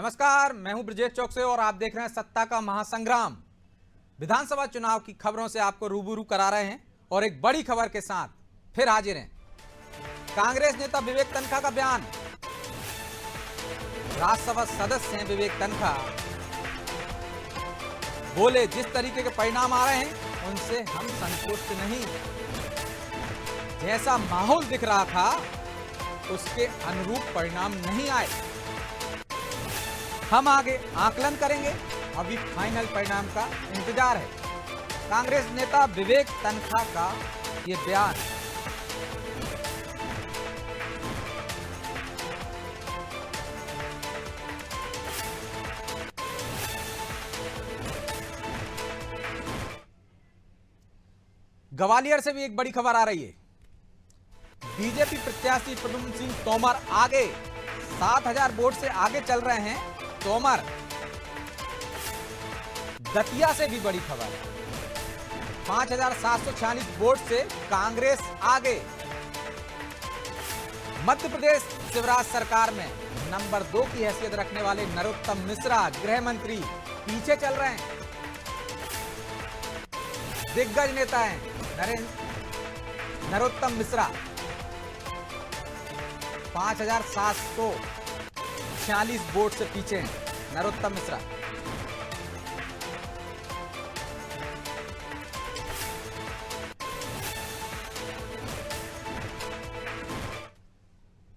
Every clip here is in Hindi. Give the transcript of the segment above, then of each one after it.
नमस्कार, मैं हूं ब्रजेश चौक से और आप देख रहे हैं सत्ता का महासंग्राम। विधानसभा चुनाव की खबरों से आपको रूबरू करा रहे हैं और एक बड़ी खबर के साथ फिर हाजिर हैं। कांग्रेस नेता विवेक तनखा का बयान। राज्यसभा सदस्य हैं विवेक तनखा, बोले जिस तरीके के परिणाम आ रहे हैं उनसे हम संतुष्ट नहीं। जैसा माहौल दिख रहा था उसके अनुरूप परिणाम नहीं आए। हम आगे आकलन करेंगे, अभी फाइनल परिणाम का इंतजार है। कांग्रेस नेता विवेक तनखा का ये बयान। ग्वालियर से भी एक बड़ी खबर आ रही है। बीजेपी प्रत्याशी प्रद्युम्न सिंह तोमर आगे 7000 वोट से आगे चल रहे हैं। तोमर दतिया से भी बड़ी खबर, 5746 वोट से कांग्रेस आगे। मध्य प्रदेश शिवराज सरकार में नंबर 2 की हैसियत रखने वाले नरोत्तम मिश्रा गृह मंत्री पीछे चल रहे हैं। दिग्गज नेता हैं नरोत्तम मिश्रा, 5746 वोट से पीछे हैं नरोत्तम मिश्रा।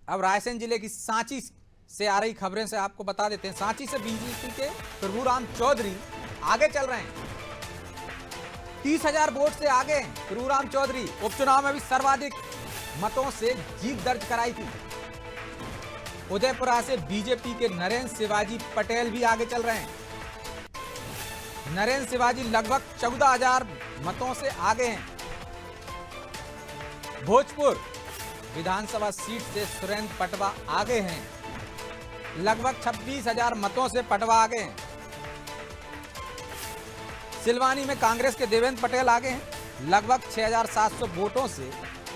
अब रायसेन जिले की सांची से आ रही खबरें से आपको बता देते हैं। सांची से बीजेपी के प्रभुराम चौधरी आगे चल रहे हैं, 30,000 वोट से आगे हैं प्रभुराम चौधरी। उपचुनाव में भी सर्वाधिक मतों से जीत दर्ज कराई थी। उदयपुरा से बीजेपी के नरेंद्र शिवाजी पटेल भी आगे चल रहे हैं। नरेंद्र शिवाजी लगभग 14,000 मतों से आगे हैं। भोजपुर विधानसभा सीट से सुरेंद्र पटवा आगे हैं, लगभग 26,000 मतों से पटवा आगे हैं। सिलवानी में कांग्रेस के देवेंद्र पटेल आगे हैं, लगभग 6,700 वोटों से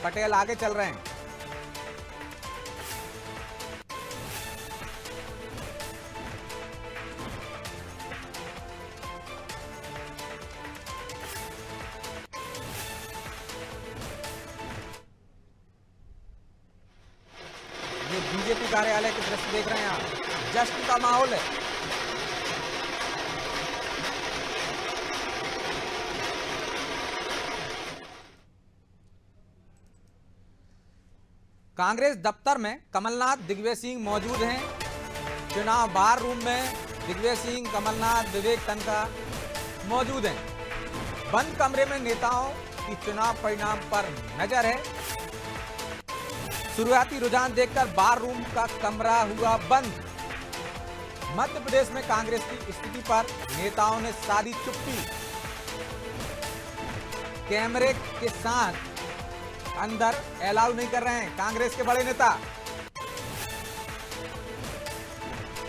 पटेल आगे चल रहे हैं। ये बीजेपी कार्यालय के दृश्य देख रहे हैं आप, जश्न का माहौल है। कांग्रेस दफ्तर में कमलनाथ दिग्विजय सिंह मौजूद हैं। चुनाव बार रूम में दिग्विजय सिंह, कमलनाथ, विवेक तनखा मौजूद हैं। बंद कमरे में नेताओं की चुनाव परिणाम पर नजर है। शुरुआती रुझान देखकर बार रूम का कमरा हुआ बंद। मध्य प्रदेश में कांग्रेस की स्थिति पर नेताओं ने साधी चुप्पी। कैमरे के साथ अंदर अलाउ नहीं कर रहे हैं कांग्रेस के बड़े नेता।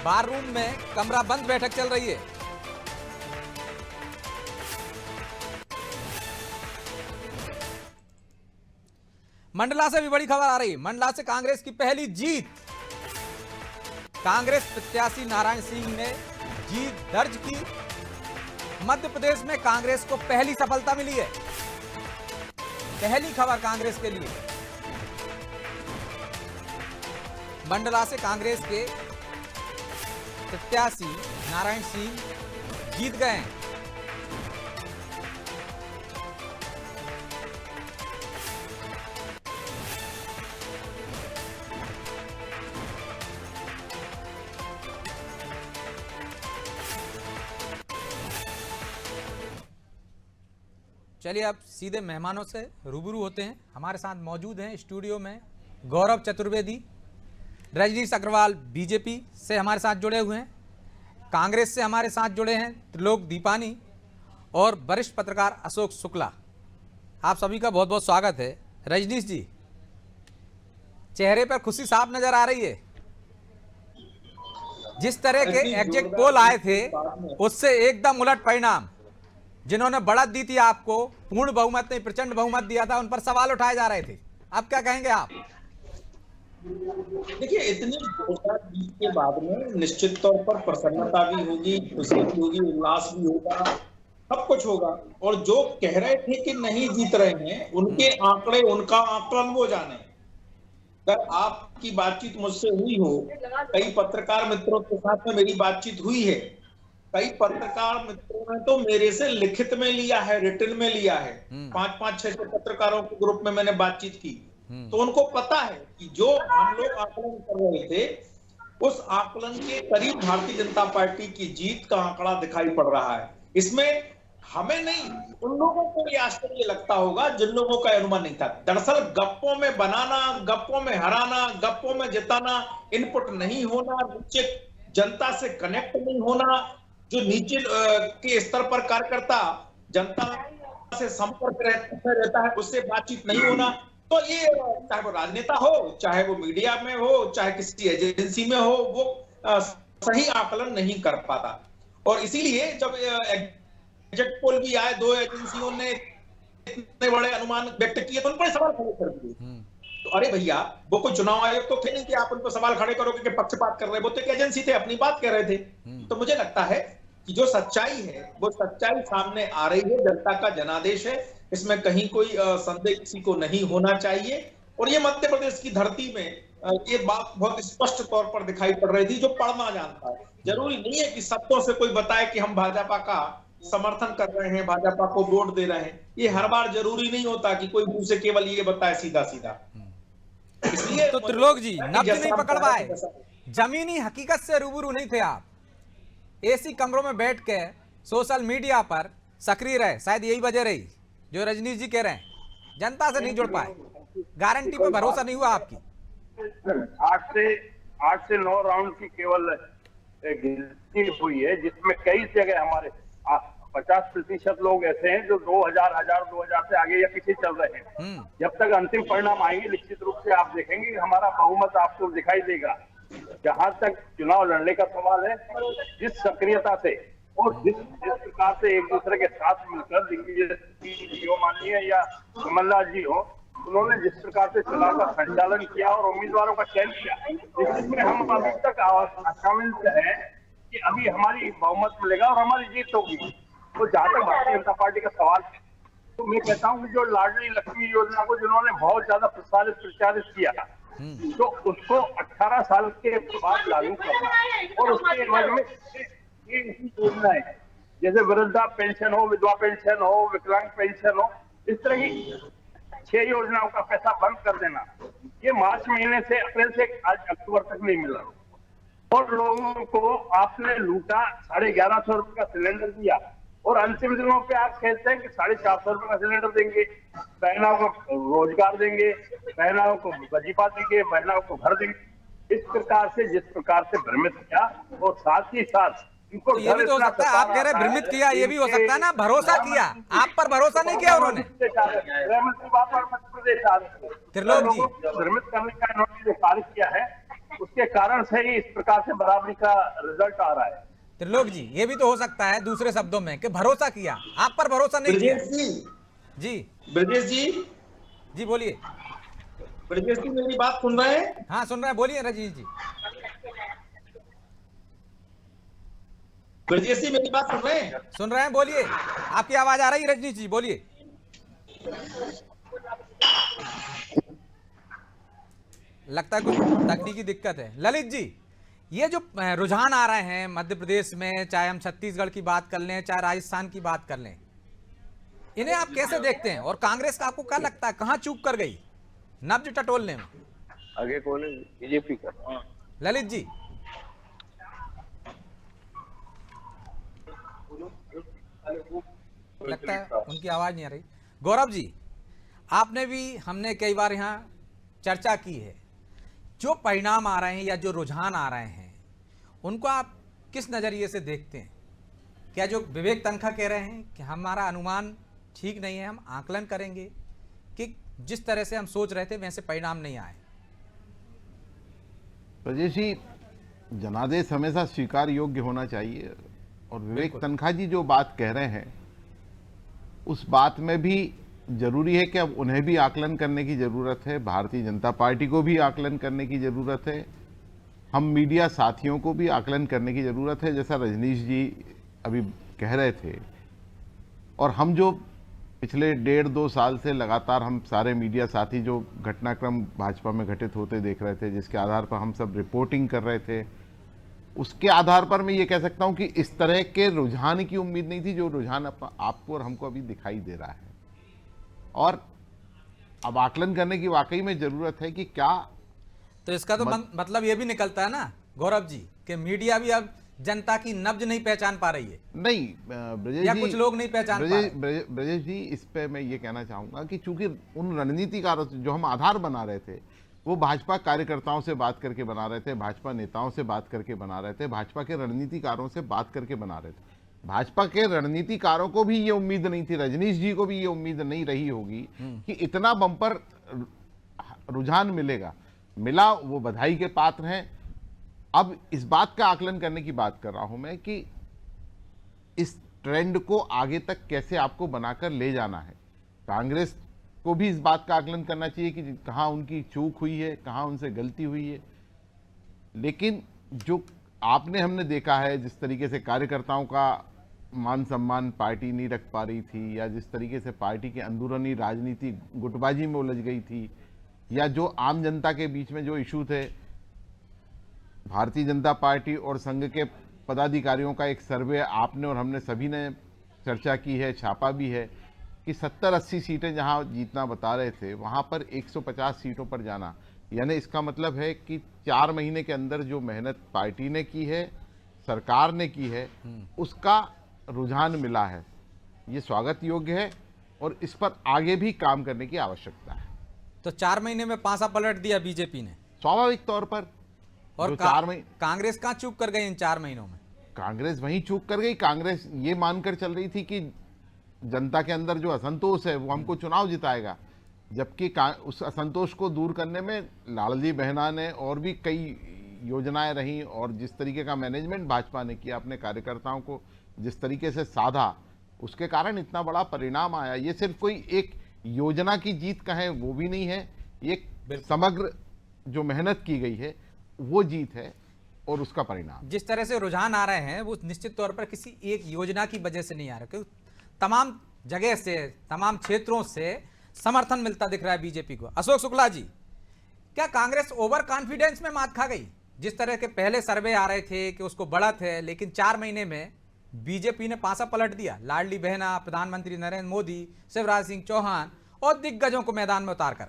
बार रूम में कमरा बंद बैठक चल रही है। मंडला से भी बड़ी खबर आ रही है। मंडला से कांग्रेस की पहली जीत। कांग्रेस प्रत्याशी नारायण सिंह ने जीत दर्ज की। मध्य प्रदेश में कांग्रेस को पहली सफलता मिली है। पहली खबर कांग्रेस के लिए। मंडला से कांग्रेस के प्रत्याशी नारायण सिंह जीत गए हैं। चलिए अब सीधे मेहमानों से रूबरू होते हैं। हमारे साथ मौजूद हैं स्टूडियो में गौरव चतुर्वेदी, रजनीश अग्रवाल बीजेपी से हमारे साथ जुड़े हुए हैं, कांग्रेस से हमारे साथ जुड़े हैं त्रिलोक दीपानी और वरिष्ठ पत्रकार अशोक शुक्ला। आप सभी का बहुत बहुत स्वागत है। रजनीश जी, चेहरे पर खुशी साफ नजर आ रही है। जिस तरह के एग्जिट पोल आए थे उससे एकदम उलट परिणाम। जिन्होंने बढ़त दी थी आपको, पूर्ण बहुमत नहीं प्रचंड बहुमत दिया था, उन पर सवाल उठाए जा रहे थे। अब क्या कहेंगे आप? देखिए, इतनी जोरदार जीत के बाद में निश्चित तौर पर प्रसन्नता भी होगी, खुशी भी होगी, उल्लास भी होगा, सब कुछ होगा। और जो कह रहे थे कि नहीं जीत रहे हैं, उनके आंकड़े, उनका आकलन वो जाने। अगर आपकी बातचीत मुझसे हुई हो, कई पत्रकार मित्रों के साथ में मेरी बातचीत हुई है, कई पत्रकार मित्रों ने तो मेरे से लिखित में लिया है, रिटन में लिया है। 5-5, 6 पत्रकारों के ग्रुप में मैंने बातचीत की, तो उनको पता है कि जो हम लोग आकलन कर रहे थे, उस आकलन के करीब भारतीय जनता पार्टी की जीत का आंकड़ा दिखाई पड़ रहा है। इसमें हमें नहीं, उन लोगों को ये आश्चर्य लगता होगा जिन लोगों का अनुमान नहीं था। दरअसल गप्पों में बनाना, गप्पों में हराना, गप्पों में जिताना, इनपुट नहीं होना, नीचे जनता से कनेक्ट नहीं होना, जो नीचे के स्तर पर कार्यकर्ता जनता से संपर्क रहता है, उससे बातचीत नहीं होना, तो ये चाहे वो राजनेता हो, चाहे वो मीडिया में हो, चाहे किसी एजेंसी में हो, वो सही आकलन नहीं कर पाता। और इसीलिए जब एग्जिट पोल भी आए, 2 एजेंसियों ने इतने बड़े अनुमान व्यक्त किए, तो उन पर सवाल खड़े कर दिए। तो अरे भैया, वो कोई चुनाव आयोग तो थे नहीं कि आप उन पर सवाल खड़े करोगे कि पक्षपात कर रहे, वो तो एक एजेंसी थे, अपनी बात कह रहे थे। तो मुझे लगता है कि जो सच्चाई है, वो सच्चाई सामने आ रही है, जनता का जनादेश है, इसमें कहीं कोई संदेह किसी को नहीं होना चाहिए। और ये मध्य प्रदेश की धरती में ये बात बहुत स्पष्ट तौर पर दिखाई पड़ रही थी, जो पढ़ना जानता है। जरूरी नहीं है कि शब्दों से कोई बताए कि हम भाजपा का समर्थन कर रहे हैं, भाजपा को वोट दे रहे हैं। ये हर बार जरूरी नहीं होता कि कोई मुंह से केवल ये बताए सीधा सीधा। इसलिए तो त्रिलोक जी, नब्ज नहीं पकड़ पाए, जमीनी हकीकत से रूबरू नहीं थे आप, एसी कमरों में बैठ के सोशल मीडिया पर सक्रिय रहे, शायद यही वजह रही जो रजनीश जी कह रहे हैं, जनता से नहीं जुड़ पाए, गारंटी पे भरोसा नहीं हुआ आपकी। 8 से 9 राउंड की केवल गिनती हुई है, जिसमें कई जगह हमारे 50% लोग ऐसे हैं जो 2000 से आगे या पीछे चल रहे हैं। जब तक अंतिम परिणाम आएंगे, निश्चित रूप से आप देखेंगे कि हमारा बहुमत आपको दिखाई देगा। जहां तक चुनाव लड़ने का सवाल है, जिस सक्रियता से और जिस प्रकार से एक दूसरे के साथ मिलकर दिग्विजय माननीय या कमलनाथ जी हो, उन्होंने जिस प्रकार से चुनाव का संचालन किया और उम्मीदवारों का चयन किया, जिसमें हम अभी तक आशान्वित हैं कि अभी हमारी बहुमत मिलेगा और हमारी जीत होगी। तो जहां तक भारतीय जनता पार्टी का सवाल है, तो मैं कहता हूं कि जो लाडली लक्ष्मी योजना को जिन्होंने बहुत ज्यादा प्रचारित किया, तो उसको 18 साल के बाद लागू करना और उसके एवज में योजना है, जैसे वृद्धा पेंशन हो, विधवा पेंशन हो, विकलांग पेंशन हो, इस तरह की 6 योजनाओं का पैसा बंद कर देना, ये मार्च महीने से, अप्रैल से आज अक्टूबर तक नहीं मिला। और लोगों को आपने लूटा, 1150 रुपए का सिलेंडर दिया और अंतिम दिनों पे आप कहते हैं कि 450 रुपए का सिलेंडर देंगे, बहनों को रोजगार देंगे, बहनों को वजीफा देंगे, बहनों को घर देंगे। इस प्रकार से, जिस प्रकार से भ्रमित किया, और साथ ही साथ तो ये भी तो हो सकता है, आप कह रहे भ्रमित किया, ये भी हो सकता है ना, भरोसा किया, आप पर भरोसा नहीं किया उन्होंने। त्रिलोक जी, भ्रमित करने का इन्होंने जो कार्य किया है, उसके कारण से ही इस प्रकार से बराबरी का रिजल्ट आ रहा है। त्रिलोक जी, ये भी तो हो सकता है दूसरे शब्दों में कि भरोसा किया, आप पर भरोसा नहीं किया। जी ब्रजेश जी, जी बोलिए। ब्रजेश जी, मेरी बात सुन रहे हैं? हाँ सुन रहे हैं, बोलिए रजनीश जी। ब्रजेश जी, मेरी बात सुन रहे हैं? सुन रहे हैं, बोलिए, आपकी आवाज आ रही है रजनीश जी, बोलिए। लगता है कुछ तकनीकी दिक्कत है। ललित जी, ये जो रुझान आ रहे हैं मध्य प्रदेश में, चाहे हम छत्तीसगढ़ की बात कर लें, चाहे राजस्थान की बात कर लें, इन्हें आप कैसे देखते हैं? और कांग्रेस का आपको क्या लगता है, कहां चूक कर गई नब्ज टटोलने में? आगे कौन है? बीजेपी का। ललित जी, लगता है उनकी आवाज नहीं आ रही। गौरव जी, आपने भी, हमने कई बार यहाँ चर्चा की है, जो परिणाम आ रहे हैं या जो रुझान आ रहे हैं, उनको आप किस नजरिए से देखते हैं? क्या जो विवेक तनखा कह रहे हैं कि हमारा अनुमान ठीक नहीं है, हम आकलन करेंगे, कि जिस तरह से हम सोच रहे थे वैसे परिणाम नहीं आए? राजेश जी, जनादेश हमेशा स्वीकार योग्य होना चाहिए, और विवेक तनखा जी जो बात कह रहे हैं, उस बात में भी जरूरी है कि अब उन्हें भी आकलन करने की जरूरत है, भारतीय जनता पार्टी को भी आकलन करने की जरूरत है, हम मीडिया साथियों को भी आकलन करने की जरूरत है, जैसा रजनीश जी अभी कह रहे थे। और हम जो पिछले 1.5-2 साल से लगातार हम सारे मीडिया साथी जो घटनाक्रम भाजपा में घटित होते देख रहे थे, जिसके आधार पर हम सब रिपोर्टिंग कर रहे थे, उसके आधार पर मैं ये कह सकता हूं कि इस तरह के रुझान की उम्मीद नहीं थी जो रुझान आपको और हमको अभी दिखाई दे रहा है। और अब आकलन करने की वाकई में जरूरत है कि क्या, तो इसका तो मतलब ये भी निकलता है ना गौरव जी कि मीडिया भी अब जनता की नब्ज नहीं पहचान पा रही है। नहीं ब्रजेश या जी, कुछ लोग नहीं पहचान पा रहे। ब्रजेश जी, इस पे मैं ये कहना चाहूंगा कि चूंकि उन रणनीतिकारों जो हम आधार बना रहे थे वो भाजपा कार्यकर्ताओं से बात करके बना रहे थे, भाजपा नेताओं से बात करके बना रहे थे, भाजपा के रणनीतिकारों से बात करके बना रहे थे। भाजपा के रणनीतिकारों को भी ये उम्मीद नहीं थी, रजनीश जी को भी ये उम्मीद नहीं रही होगी कि इतना बम्पर रुझान मिलेगा। मिला, वो बधाई के पात्र हैं। अब इस बात का आकलन करने की बात कर रहा हूं मैं कि इस ट्रेंड को आगे तक कैसे आपको बनाकर ले जाना है। कांग्रेस को भी इस बात का आकलन करना चाहिए कि कहां उनकी चूक हुई है, कहां उनसे गलती हुई है। लेकिन जो हमने देखा है, जिस तरीके से कार्यकर्ताओं का मान सम्मान पार्टी नहीं रख पा रही थी, या जिस तरीके से पार्टी के अंदरूनी राजनीति गुटबाजी में उलझ गई थी, या जो आम जनता के बीच में जो इशू थे, भारतीय जनता पार्टी और संघ के पदाधिकारियों का एक सर्वे आपने और हमने सभी ने चर्चा की है, छापा भी है कि 70-80 सीटें जहां जीतना बता रहे थे वहां पर 150 सीटों पर जाना, यानी इसका मतलब है कि 4 महीने के अंदर जो मेहनत पार्टी ने की है, सरकार ने की है, उसका रुझान मिला है। ये स्वागत योग्य है और इस पर आगे भी काम करने की आवश्यकता है। तो 4 महीने में पासा पलट दिया बीजेपी ने स्वाभाविक तौर पर। और कांग्रेस कहां चूक कर गई इन 4 महीनों में? कांग्रेस वहीं चूक कर गई। कांग्रेस ये मानकर चल रही थी कि जनता के अंदर जो असंतोष है वो हमको चुनाव जिताएगा, जबकि उस असंतोष को दूर करने में लाडली बहना ने और भी कई योजनाएं रही, और जिस तरीके का मैनेजमेंट भाजपा ने किया, अपने कार्यकर्ताओं को जिस तरीके से साधा, उसके कारण इतना बड़ा परिणाम आया। ये सिर्फ कोई एक योजना की जीत कहें वो भी नहीं है, एक समग्र जो मेहनत की गई है वो जीत है और उसका परिणाम। जिस तरह से रुझान आ रहे हैं वो निश्चित तौर पर किसी एक योजना की वजह से नहीं आ रहे, क्योंकि तमाम जगह से, तमाम क्षेत्रों से समर्थन मिलता दिख रहा है बीजेपी को। अशोक शुक्ला जी, क्या कांग्रेस ओवर कॉन्फिडेंस में मात खा गई? जिस तरह के पहले सर्वे आ रहे थे कि उसको बढ़त है, लेकिन 4 महीने में बीजेपी ने पासा पलट दिया। लाडली बहना, प्रधानमंत्री नरेंद्र मोदी, शिवराज सिंह चौहान और दिग्गजों को मैदान में उतारकर।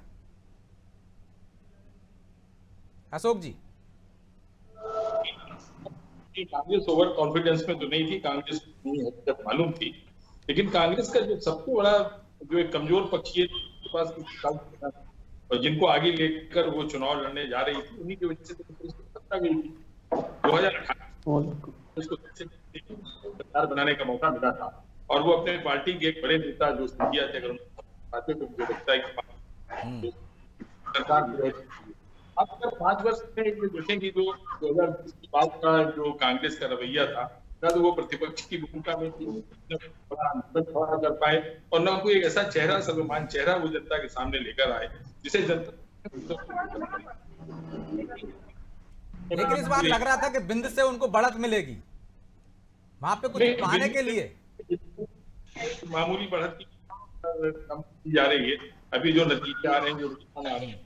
अशोक जी, कांग्रेस ओवर कॉन्फिडेंस में तो नहीं थी, कांग्रेस नहीं जब मालूम थी, लेकिन कांग्रेस का जो सबसे बड़ा जो एक कमजोर पक्ष है और जिनको आगे लेकर वो चुनाव लड़ने जा रही थी, उन्हीं की वजह से तो सत्ता गई थी। 2018 उसको सरकार बनाने का मौका मिला था और वो अपने पार्टी के एक बड़े नेता जो सिंधिया थे, अगर तो मुझे लगता है कि सरकार अब तक 5 वर्ष में देखेंगे जो 2020 के बाद का जो कांग्रेस का रवैया था, तो वो प्रतिपक्ष की भूमिका में थोड़ा कर पाए और न कोई एक ऐसा चेहरा, सर्वमान चेहरा वो जनता के सामने लेकर आए जिसे जनता। लेकिन इस बार लग रहा था कि बिंद से उनको बढ़त मिलेगी, वहां पे कुछ पाने के लिए मामूली बढ़त की जा रही है। अभी जो नतीजे आ रहे हैं, जो रुझान आ रहे हैं,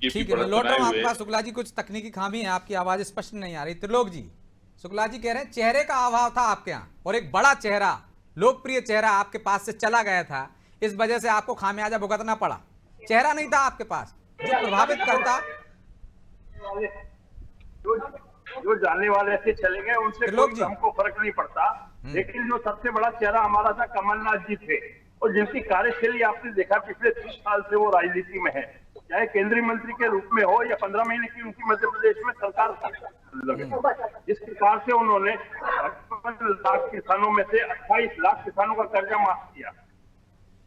ठीक है, मैं लौट रहा हूं आपके पास। शुक्ला जी, कुछ तकनीकी खामी है, आपकी आवाज स्पष्ट नहीं आ रही। त्रिलोक जी, शुक्ला जी कह रहे हैं चेहरे का अभाव था आपके यहाँ, और एक बड़ा चेहरा, लोकप्रिय चेहरा आपके पास से चला गया था, इस वजह से आपको खामियाजा भुगतना पड़ा। चेहरा नहीं था आपके पास जो प्रभावित करता। जो जाने वाले ऐसे चले गए उनसे हमको फर्क नहीं पड़ता, लेकिन जो सबसे बड़ा चेहरा हमारा था कमलनाथ जी थे, और जिनकी कार्यशैली आपने देखा पिछले 30 साल से वो राजनीति में है, चाहे केंद्रीय मंत्री के रूप में हो या 15 महीने की उनकी मध्य प्रदेश में सरकार लगे, जिस प्रकार से उन्होंने 55 लाख किसानों में से 28 लाख किसानों का कर्जा माफ किया,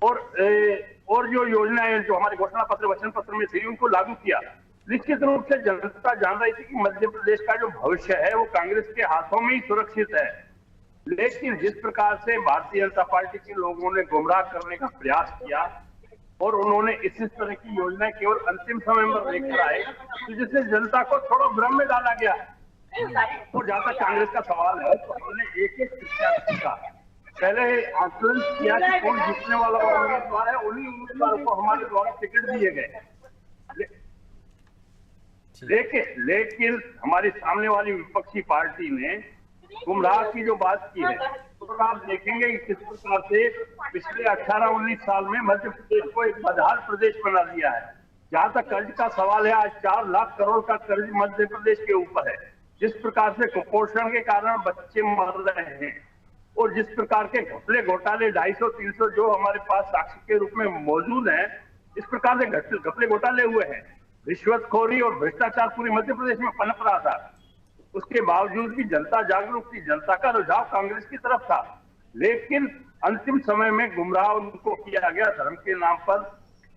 और जो योजनाएं जो हमारे घोषणा पत्र, वचन पत्र में थी, उनको लागू किया। निश्चित रूप से जनता जान रही थी कि मध्य प्रदेश का जो भविष्य है वो कांग्रेस के हाथों में ही सुरक्षित है, लेकिन जिस प्रकार से भारतीय जनता पार्टी के लोगों ने गुमराह करने का प्रयास किया और उन्होंने इस तरह की योजनाएं केवल अंतिम समय में लेकर आए, तो जिससे जनता को थोड़ा भ्रम में डाला गया। और जहां तक कांग्रेस का सवाल है, तो हमने एक एक प्रत्याशी का पहले आकलन किया कि कौन जीतने वाला उम्मीदवार है, उन्हीं उम्मीदवारों को हमारे द्वारा टिकट दिए गए। लेकिन हमारी सामने वाली विपक्षी पार्टी ने गुमराह की जो बात की है, तो आप देखेंगे कि किस प्रकार से पिछले 18-19 साल में मध्य प्रदेश को एक बदहाल प्रदेश बना दिया है। जहां तक कर्ज का सवाल है, आज 4 लाख करोड़ का कर्ज मध्य प्रदेश के ऊपर है। जिस प्रकार से कुपोषण के कारण बच्चे मर रहे हैं और जिस प्रकार के घपले घोटाले 250-300 जो हमारे पास साक्ष्य के रूप में मौजूद है, इस प्रकार से घपले घोटाले हुए हैं। रिश्वतखोरी और भ्रष्टाचार पूरे मध्य प्रदेश में पनप रहा था। उसके बावजूद भी जनता जागरूक थी, जनता का रुझाव कांग्रेस की तरफ था। लेकिन अंतिम समय में गुमराह उनको किया गया धर्म के नाम पर,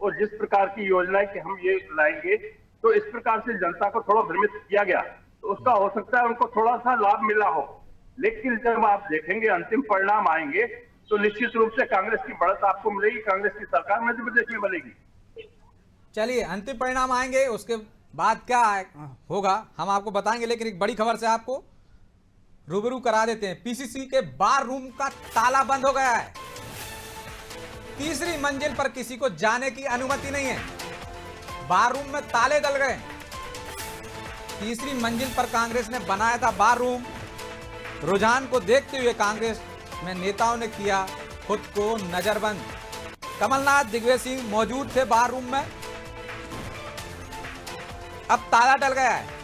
और जिस प्रकार की योजनाएं कि हम ये लाएंगे, तो इस प्रकार से जनता को थोड़ा भ्रमित किया गया। तो उसका हो सकता है उनको थोड़ा सा लाभ मिला हो, लेकिन जब आप देखेंगे अंतिम परिणाम आएंगे तो निश्चित रूप से कांग्रेस की बढ़त आपको मिलेगी, कांग्रेस की सरकार मध्य प्रदेश में बनेगी। चलिए, अंतिम परिणाम आएंगे, उसके बाद क्या होगा हम आपको बताएंगे, लेकिन एक बड़ी खबर से आपको रूबरू करा देते हैं। पीसीसी के बार रूम का ताला बंद हो गया है। तीसरी मंजिल पर किसी को जाने की अनुमति नहीं है। बार रूम में ताले डल गए। तीसरी मंजिल पर कांग्रेस ने बनाया था बार रूम। रुझान को देखते हुए कांग्रेस में नेताओं ने किया खुद को नजरबंद। कमलनाथ, दिग्विजय सिंह मौजूद थे बार रूम में। अब ताला डल गया है।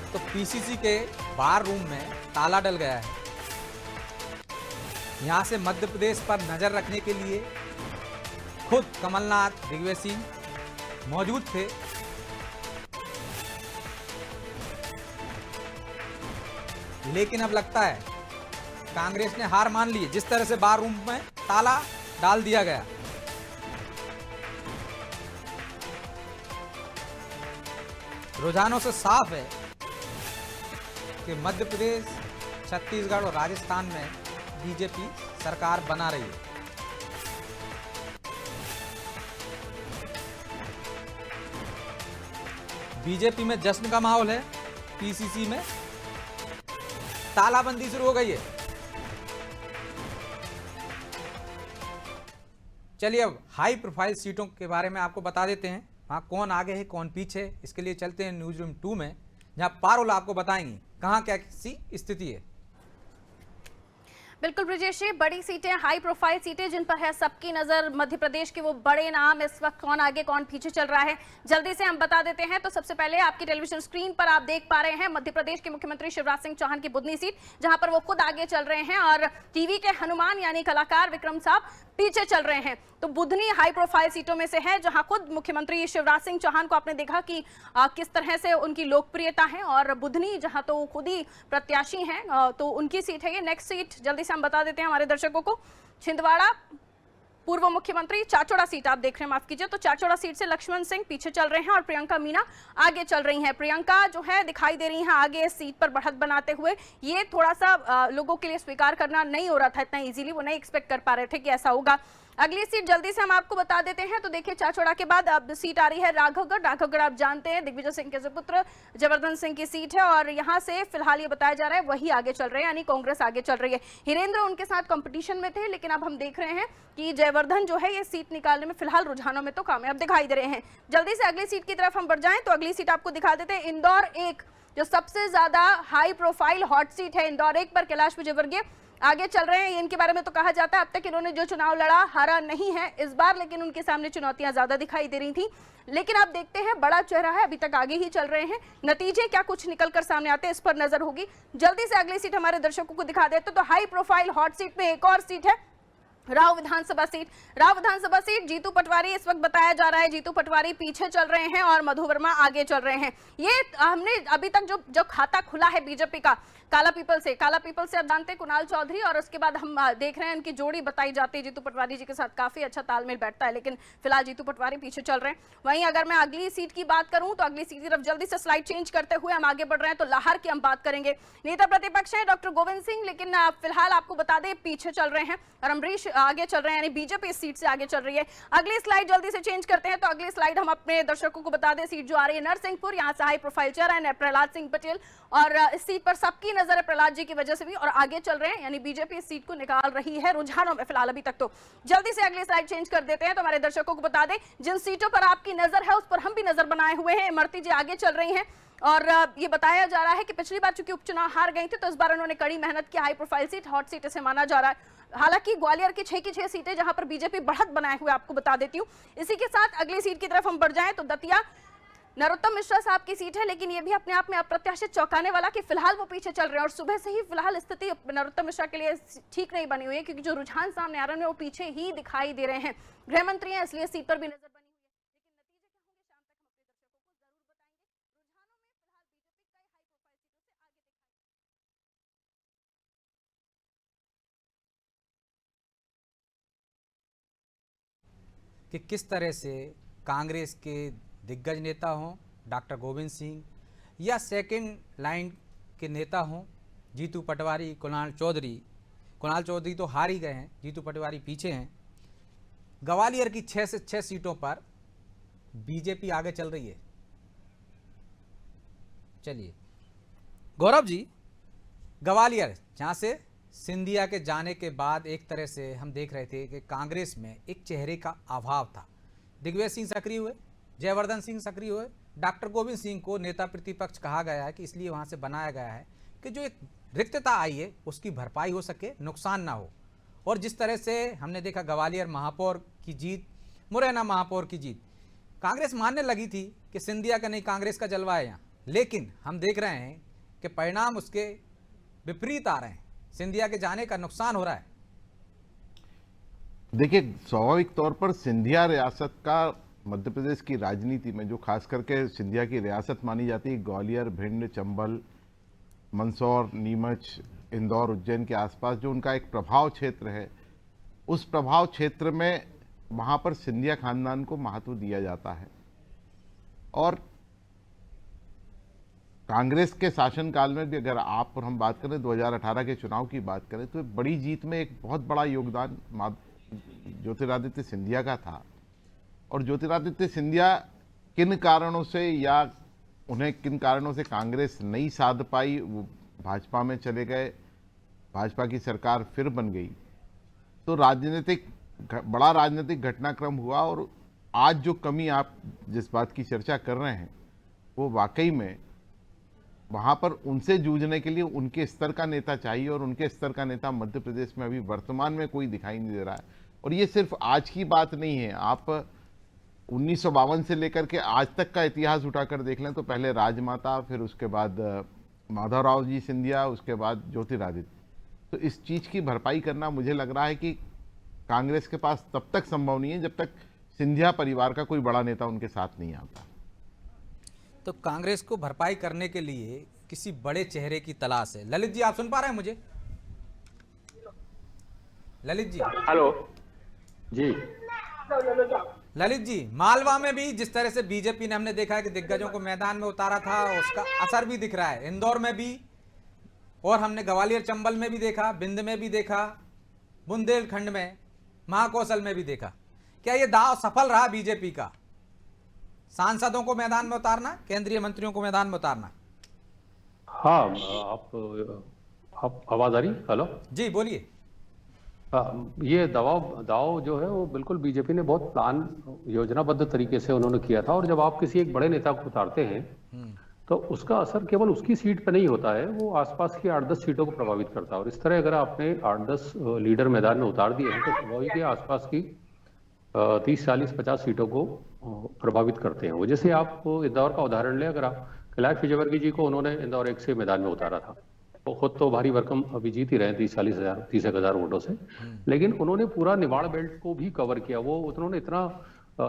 तो पीसीसी के बार रूम में ताला डल गया है। यहां से मध्य प्रदेश पर नजर रखने के लिए खुद कमलनाथ, दिग्विजय सिंह मौजूद थे। लेकिन अब लगता है कांग्रेस ने हार मान ली। जिस तरह से बार रूम में ताला डाल दिया गया, रुझानों से साफ है कि मध्य प्रदेश, छत्तीसगढ़ और राजस्थान में बीजेपी सरकार बना रही है। बीजेपी में जश्न का माहौल है, पीसीसी में तालाबंदी शुरू हो गई है। चलिए, अब हाई प्रोफाइल सीटों के बारे में आपको बता देते हैं। वहां कौन आगे है, कौन पीछे है। इसके लिए चलते हैं न्यूज रूम 2 में, जहां पारुल आपको बताएंगी कहां क्या सी स्थिति है। बिल्कुल ब्रिजेश जी, बड़ी सीटें, हाई प्रोफाइल सीटें जिन पर है सबकी नजर। मध्य प्रदेश के वो बड़े नाम, इस वक्त कौन आगे कौन पीछे चल रहा है, जल्दी से हम बता देते हैं। तो सबसे पहले आपकी टेलीविजन स्क्रीन पर आप देख पा रहे हैं मध्य प्रदेश के मुख्यमंत्री शिवराज सिंह चौहान की बुधनी सीट, जहां पर वो खुद आगे चल रहे हैं और टीवी के हनुमान यानी कलाकार विक्रम साहब पीछे चल रहे हैं। तो बुधनी हाई प्रोफाइल सीटों में से है, जहां खुद मुख्यमंत्री शिवराज सिंह चौहान को आपने देखा कि किस तरह से उनकी लोकप्रियता है, और बुधनी जहां तो खुद ही प्रत्याशी हैं, तो उनकी सीट है ये। नेक्स्ट सीट जल्दी से हम बता देते हैं हमारे दर्शकों को। छिंदवाड़ा पूर्व मुख्यमंत्री चाचौड़ा सीट आप देख रहे हैं, माफ कीजिए। तो चाचौड़ा सीट से लक्ष्मण सिंह पीछे चल रहे हैं और प्रियंका मीना आगे चल रही हैं। प्रियंका जो है दिखाई दे रही हैं आगे इस सीट पर बढ़त बनाते हुए। ये थोड़ा सा लोगों के लिए स्वीकार करना नहीं हो रहा था इतना इजीली, वो नहीं एक्सपेक्ट कर पा रहे थे कि ऐसा होगा। अगली सीट जल्दी से हम आपको बता देते हैं। तो देखिए, चाचौड़ा के बाद अब सीट आ रही है राघवगढ़। राघवगढ़ आप जानते हैं दिग्विजय सिंह के पुत्र जयवर्धन सिंह की सीट है, और यहां से फिलहाल ये बताया जा रहा है वही आगे चल रहे हैं, यानी कांग्रेस आगे चल रही है। हिरेंद्र उनके साथ कंपटीशन में थे, लेकिन अब हम देख रहे हैं कि जयवर्धन जो है ये सीट निकालने में फिलहाल रुझानों में तो कामयाब दिखाई दे रहे हैं। जल्दी से अगली सीट की तरफ हम बढ़ जाएं। तो अगली सीट आपको दिखा देते हैं इंदौर 1, जो सबसे ज्यादा हाई प्रोफाइल हॉट सीट है। इंदौर 1 पर कैलाश विजयवर्गीय आगे चल रहे हैं। इनके बारे में तो कहा जाता है अब तक इन्होंने जो चुनाव लड़ा हारा नहीं है इस बार, लेकिन उनके सामने चुनौतियां ज्यादा दिखाई दे रही थी। लेकिन आप देखते हैं बड़ा चेहरा है, अभी तक आगे ही चल रहे हैं। नतीजे क्या कुछ निकल कर सामने आते हैं इस पर नजर होगी। जल्दी से अगली सीट हमारे दर्शकों को दिखा देते। तो हाई प्रोफाइल हॉट सीट में एक और सीट है राव विधानसभा सीट जीतू पटवारी, इस वक्त बताया जा रहा है जीतू पटवारी पीछे चल रहे हैं और मधु वर्मा आगे चल रहे हैं। ये हमने अभी तक जो खाता खुला है बीजेपी का काला पीपल से अब जानते हैं कुणाल चौधरी, और उसके बाद हम देख रहे हैं उनकी जोड़ी बताई जाती है जीतू पटवारी जी के साथ, काफी अच्छा तालमेल बैठता है, लेकिन फिलहाल जीतू पटवारी पीछे चल रहे हैं। वहीं अगर मैं अगली सीट की बात करूं तो अगली सीट की तरफ जल्दी से स्लाइड चेंज करते हुए हम आगे बढ़ रहे हैं, तो लाहौर की हम बात करेंगे। नेता प्रतिपक्ष है डॉक्टर गोविंद सिंह, लेकिन फिलहाल आपको बता दें पीछे चल रहे हैं और अमरीश आगे चल रहे हैं, यानी बीजेपी इस सीट से आगे चल रही है। अगली स्लाइड जल्दी से चेंज करते हैं, तो अगली स्लाइड हम अपने दर्शकों को बता दें सीट जो आ रही है नरसिंहपुर, यहाँ से हाई प्रोफाइल चेहरा है प्रहलाद सिंह पटेल, और इस सीट पर सबकी नजर है प्रहलाद जी की वजह से भी, और आगे चल रहे हैं, यानी बीजेपी इस सीट को निकाल रही है रुझानों में फिलहाल अभी तक। तो जल्दी से अगली स्लाइड चेंज कर देते हैं, तो हमारे दर्शकों को बता दें जिन सीटों पर आपकी नजर है उस पर हम भी नजर बनाए हुए हैं। इमरती जी आगे चल रही हैं और ये बताया जा रहा है कि पिछली बार चूंकि उपचुनाव हार गई थी तो इस बार उन्होंने कड़ी मेहनत की, high profile seat, hot seat इसे माना जा रहा है। हालांकि ग्वालियर की 6 की 6 सीटें जहां पर बीजेपी बढ़त बनाए हुए आपको बता देती हूं। इसी के साथ अगली सीट की तरफ हम बढ़ जाएं तो दतिया नरोत्तम मिश्रा साहब की सीट है, लेकिन ये भी अपने आप में अप्रत्याशित चौंकाने वाला कि फिलहाल वो पीछे चल रहे हैं और सुबह से ही फिलहाल स्थिति नरोत्तम मिश्रा के लिए ठीक नहीं बनी हुई है, क्योंकि जो रुझान सामने आ रहे हैं वो पीछे ही दिखाई दे रहे हैं। गृह मंत्री हैं इसलिए सीट पर भी नजर बनी हुई है, लेकिन नतीजे क्या होंगे शाम तक हम अपने दर्शकों को जरूर बताएंगे। रुझानों में फिलहाल बीजेपी कई हाई प्रोफाइल सीटों से आगे दिखाई कि किस तरह से कांग्रेस के दिग्गज नेता हों डॉक्टर गोविंद सिंह या सेकंड लाइन के नेता हों जीतू पटवारी, कुणाल चौधरी तो हार ही गए हैं, जीतू पटवारी पीछे हैं। ग्वालियर की 6 से 6 सीटों पर बीजेपी आगे चल रही है। चलिए गौरव जी, ग्वालियर जहाँ से सिंधिया के जाने के बाद एक तरह से हम देख रहे थे कि कांग्रेस में एक चेहरे का अभाव था। दिग्विजय सिंह सक्रिय हुए, जयवर्धन सिंह सक्रिय हुए, डॉक्टर गोविंद सिंह को नेता प्रतिपक्ष कहा गया है कि इसलिए वहां से बनाया गया है कि जो एक रिक्तता आई है उसकी भरपाई हो सके, नुकसान ना हो। और जिस तरह से हमने देखा ग्वालियर महापौर की जीत, मुरैना महापौर की जीत, कांग्रेस मानने लगी थी कि सिंधिया का नहीं कांग्रेस का जलवा है यहाँ, लेकिन हम देख रहे हैं कि परिणाम उसके विपरीत आ रहे हैं, सिंधिया के जाने का नुकसान हो रहा है। देखिए, स्वाभाविक तौर पर सिंधिया रियासत का मध्य प्रदेश की राजनीति में जो खास करके सिंधिया की रियासत मानी जाती है, ग्वालियर, भिंड, चंबल, मंदसौर, नीमच, इंदौर, उज्जैन के आसपास जो उनका एक प्रभाव क्षेत्र है, उस प्रभाव क्षेत्र में वहां पर सिंधिया खानदान को महत्व दिया जाता है। और कांग्रेस के शासनकाल में भी अगर आप और हम बात करें 2018 के चुनाव की बात करें तो बड़ी जीत में एक बहुत बड़ा योगदान ज्योतिरादित्य सिंधिया का था। और ज्योतिरादित्य सिंधिया किन कारणों से या उन्हें किन कारणों से कांग्रेस नहीं साध पाई, वो भाजपा में चले गए, भाजपा की सरकार फिर बन गई, तो बड़ा राजनीतिक घटनाक्रम हुआ। और आज जो कमी आप जिस बात की चर्चा कर रहे हैं वो वाकई में वहां पर उनसे जूझने के लिए उनके स्तर का नेता चाहिए, और उनके स्तर का नेता मध्य प्रदेश में अभी वर्तमान में कोई दिखाई नहीं दे रहा है। और ये सिर्फ आज की बात नहीं है, आप 1952 से लेकर के आज तक का इतिहास उठाकर देख लें तो पहले राजमाता, फिर उसके बाद माधवराव जी सिंधिया, उसके बाद ज्योतिरादित्य। तो इस चीज़ की भरपाई करना मुझे लग रहा है कि कांग्रेस के पास तब तक संभव नहीं है जब तक सिंधिया परिवार का कोई बड़ा नेता उनके साथ नहीं आता। तो कांग्रेस को भरपाई करने के लिए किसी बड़े चेहरे की तलाश है। ललित जी, आप सुन पा रहे हैं मुझे? ललित जी, हेलो जी। ललित जी, मालवा में भी जिस तरह से बीजेपी ने हमने देखा है कि दिग्गजों को मैदान में उतारा था, उसका असर भी दिख रहा है इंदौर में भी, और हमने ग्वालियर चंबल में भी देखा, बिंद में भी देखा, बुंदेलखंड में, महाकौशल में भी देखा। क्या ये दांव सफल रहा बीजेपी का, सांसदों को मैदान में उतारना, केंद्रीय मंत्रियों को मैदान में उतारना? हाँ, आप आवाज आ रही? हेलो जी बोलिए। ये दाव जो है वो बिल्कुल बीजेपी ने बहुत प्लान योजनाबद्ध तरीके से उन्होंने किया था। और जब आप किसी एक बड़े नेता को उतारते हैं तो उसका असर केवल उसकी सीट पे नहीं होता है, वो आसपास की 8-10 सीटों को प्रभावित करता है। और इस तरह अगर आपने 8-10 लीडर मैदान में उतार दिए हैं तो स्वाभाविक है आसपास की 30, 40, 50 सीटों को प्रभावित करते हैं वो। जैसे आप इंदौर का उदाहरण लें, अगर आप कैलाश विजयवर्गीय जी को उन्होंने इंदौर 1 से मैदान में उतारा था, वो खुद तो भारी भरकम अभी जीत ही रहे 30-40,000 वोटों से, लेकिन उन्होंने पूरा निवाड़ बेल्ट को भी कवर किया। वो उन्होंने इतना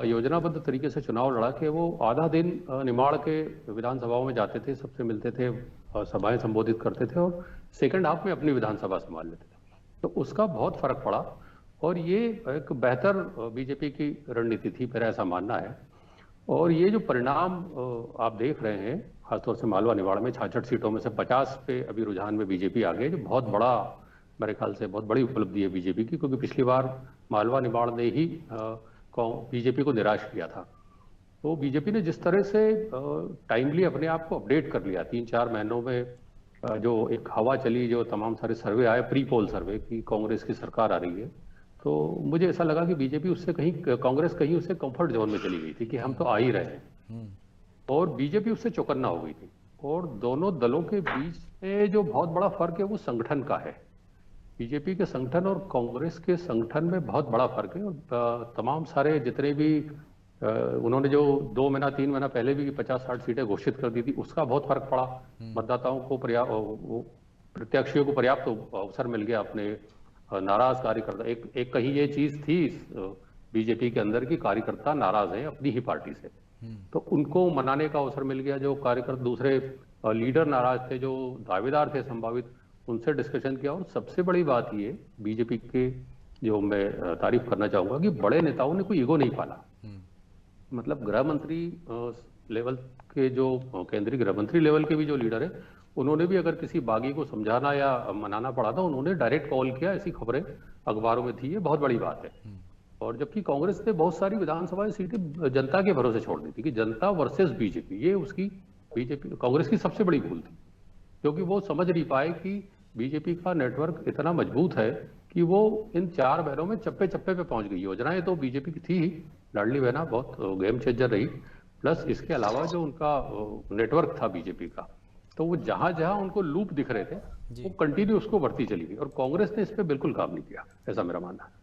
योजनाबद्ध तरीके से चुनाव लड़ा कि वो आधा दिन निमाड़ के विधानसभाओं में जाते थे, सबसे मिलते थे, सभाएं संबोधित करते थे और सेकंड हाफ में अपनी विधानसभा संभाल लेते थे। तो उसका बहुत फर्क पड़ा और ये एक बेहतर बीजेपी की रणनीति थी, मेरा ऐसा मानना है। और ये जो परिणाम आप देख रहे हैं, खासतौर से मालवा निवाड़ में 66 सीटों में से 50 पे अभी रुझान में बीजेपी आ गई, जो बहुत बड़ा, मेरे ख्याल से बहुत बड़ी उपलब्धि है बीजेपी की, क्योंकि पिछली बार मालवा निवाड़ ने ही बीजेपी को निराश किया था। तो बीजेपी ने जिस तरह से टाइमली अपने आप को अपडेट कर लिया, 3-4 महीनों में जो एक हवा चली, जो तमाम सारे सर्वे आए, प्री पोल सर्वे की कांग्रेस की सरकार आ रही है, तो मुझे ऐसा लगा कि बीजेपी उससे कहीं, कांग्रेस कहीं उससे कंफर्ट जोन में चली गई थी कि हम तो आ ही रहे हैं, और बीजेपी उससे चौकन्ना हो गई थी। और दोनों दलों के बीच में जो बहुत बड़ा फर्क है वो संगठन का है। बीजेपी के संगठन और कांग्रेस के संगठन में बहुत बड़ा फर्क है। और तमाम सारे जितने भी उन्होंने जो 2 महीना 3 महीना पहले भी 50-60 सीटें घोषित कर दी थी, उसका बहुत फर्क पड़ा। मतदाताओं को प्रत्याशियों को पर्याप्त अवसर मिल गया अपने नाराज कार्यकर्ता, एक कहीं ये चीज थी बीजेपी के अंदर की, कार्यकर्ता नाराज हैं अपनी ही पार्टी से, तो उनको मनाने का अवसर मिल गया। जो कार्यकर्ता, दूसरे लीडर नाराज थे, जो दावेदार थे संभावित, उनसे डिस्कशन किया। और सबसे बड़ी बात ये बीजेपी के, जो मैं तारीफ करना चाहूंगा, कि बड़े नेताओं ने कोई ईगो नहीं पाला। मतलब गृह मंत्री लेवल के, जो केंद्रीय गृह मंत्री लेवल के भी जो लीडर है, उन्होंने भी अगर किसी बागी को समझाना या मनाना पड़ा था, उन्होंने डायरेक्ट कॉल किया। ऐसी खबरें अखबारों में थी, ये बहुत बड़ी बात है। और जबकि कांग्रेस ने बहुत सारी विधानसभा सीटें जनता के भरोसे छोड़ दी थी कि जनता वर्सेस बीजेपी, ये उसकी बीजेपी कांग्रेस की सबसे बड़ी भूल थी, क्योंकि वो समझ नहीं पाए कि बीजेपी का नेटवर्क इतना मजबूत है कि वो इन 4 बहनों में चप्पे चप्पे पे पहुंच गई। योजनाएं तो बीजेपी की थी ही, लाडली बहना बहुत गेम चेंजर रही, प्लस इसके अलावा जो उनका नेटवर्क था बीजेपी का, तो वो जहां जहां उनको लूप दिख रहे थे, वो कंटिन्यू उसको बढ़ती चली गई। और कांग्रेस ने इस पर बिल्कुल काम नहीं किया, ऐसा मेरा मानना है।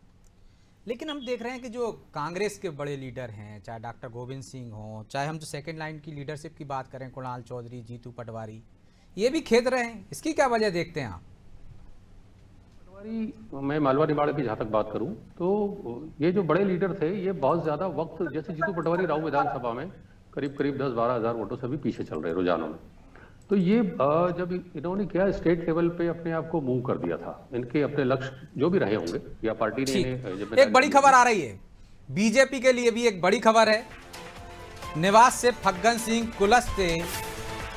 लेकिन हम देख रहे हैं कि जो कांग्रेस के बड़े लीडर हैं, चाहे डॉक्टर गोविंद सिंह हो, चाहे हम जो सेकंड लाइन की लीडरशिप की बात करें, कुणाल चौधरी, जीतू पटवारी, ये भी खेद रहे हैं। इसकी क्या वजह देखते हैं आप? मैं मालवा निवाड़ की जहां तक बात करूं, तो ये जो बड़े लीडर थे, ये बहुत ज्यादा वक्त, जैसे जीतू पटवारी राव विधानसभा में करीब 10-12 हजार वोटों से भी पीछे चल रहे रुझानों में। तो ये जब इन्होंने क्या स्टेट लेवल पे अपने आप को मूव कर दिया था, इनके अपने लक्ष्य जो भी रहे होंगे, या पार्टी ने एक बड़ी खबर आ रही है बीजेपी के लिए भी, एक बड़ी खबर है। निवास से फग्गन सिंह कुलस्ते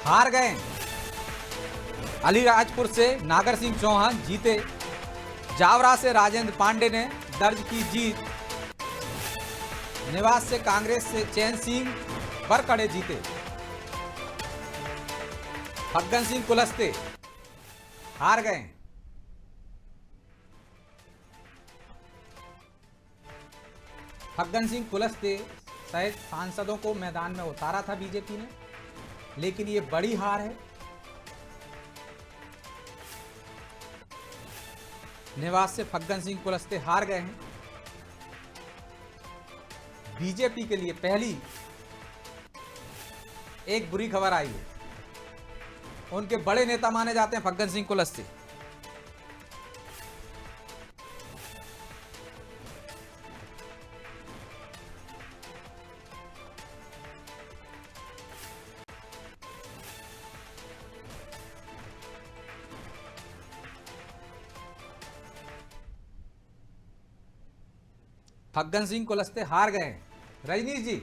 हार गए, अलीराजपुर से नागर सिंह चौहान जीते, जावरा से राजेंद्र पांडे ने दर्ज की जीत, निवास से कांग्रेस से चैन सिंह बरकड़े जीते, फग्गन सिंह कुलस्ते हार गए। फग्गन सिंह कुलस्ते सहित सांसदों को मैदान में उतारा था बीजेपी ने, लेकिन ये बड़ी हार है। निवास से फग्गन सिंह कुलस्ते हार गए हैं। बीजेपी के लिए पहली एक बुरी खबर आई है। उनके बड़े नेता माने जाते हैं फग्गन सिंह कुलस्ते। फग्गन सिंह कुलस्ते हार गए। रजनीश जी,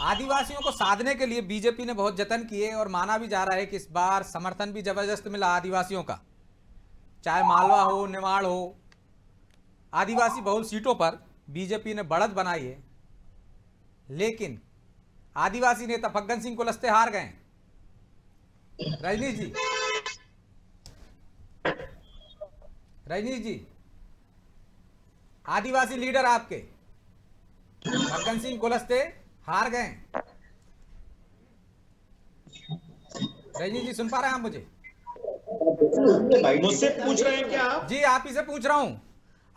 आदिवासियों को साधने के लिए बीजेपी ने बहुत जतन किए और माना भी जा रहा है कि इस बार समर्थन भी जबरदस्त मिला आदिवासियों का, चाहे मालवा हो, निवाड़ हो, आदिवासी बहुल सीटों पर बीजेपी ने बढ़त बनाई है। लेकिन आदिवासी नेता फग्गन सिंह कुलस्ते हार गए। रजनीश जी, आदिवासी लीडर आपके फग्गन सिंह कुलस्ते हार गए। रजनीश जी, सुन पा रहे हैं आप मुझे? मुझसे पूछ रहे हैं क्या आप? जी, आप ही से पूछ रहा हूं।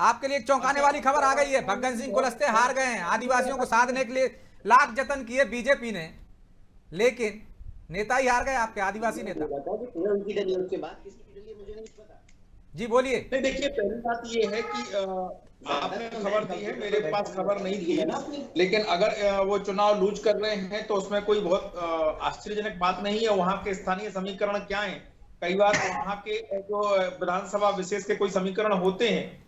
आपके लिए एक चौंकाने वाली खबर आ गई है। फग्गन सिंह कुलस्ते हार गए हैं। आदिवासियों को साधने के लिए लाख जतन किए बीजेपी ने, लेकिन नेता ही हार गए आपके, आदिवासी नेता। उनकी डली, उसके बाद किसकी डली मुझे नहीं पता। जी बोलिए। नहीं, देखिए पहली बात ये है कि आपने खबर दी है, मेरे पास खबर नहीं थी, लेकिन अगर वो चुनाव लूज कर रहे हैं तो उसमें कोई बहुत आश्चर्यजनक बात नहीं है। वहां के स्थानीय समीकरण क्या है, कई बार वहां के जो विधानसभा विशेष के कोई समीकरण होते हैं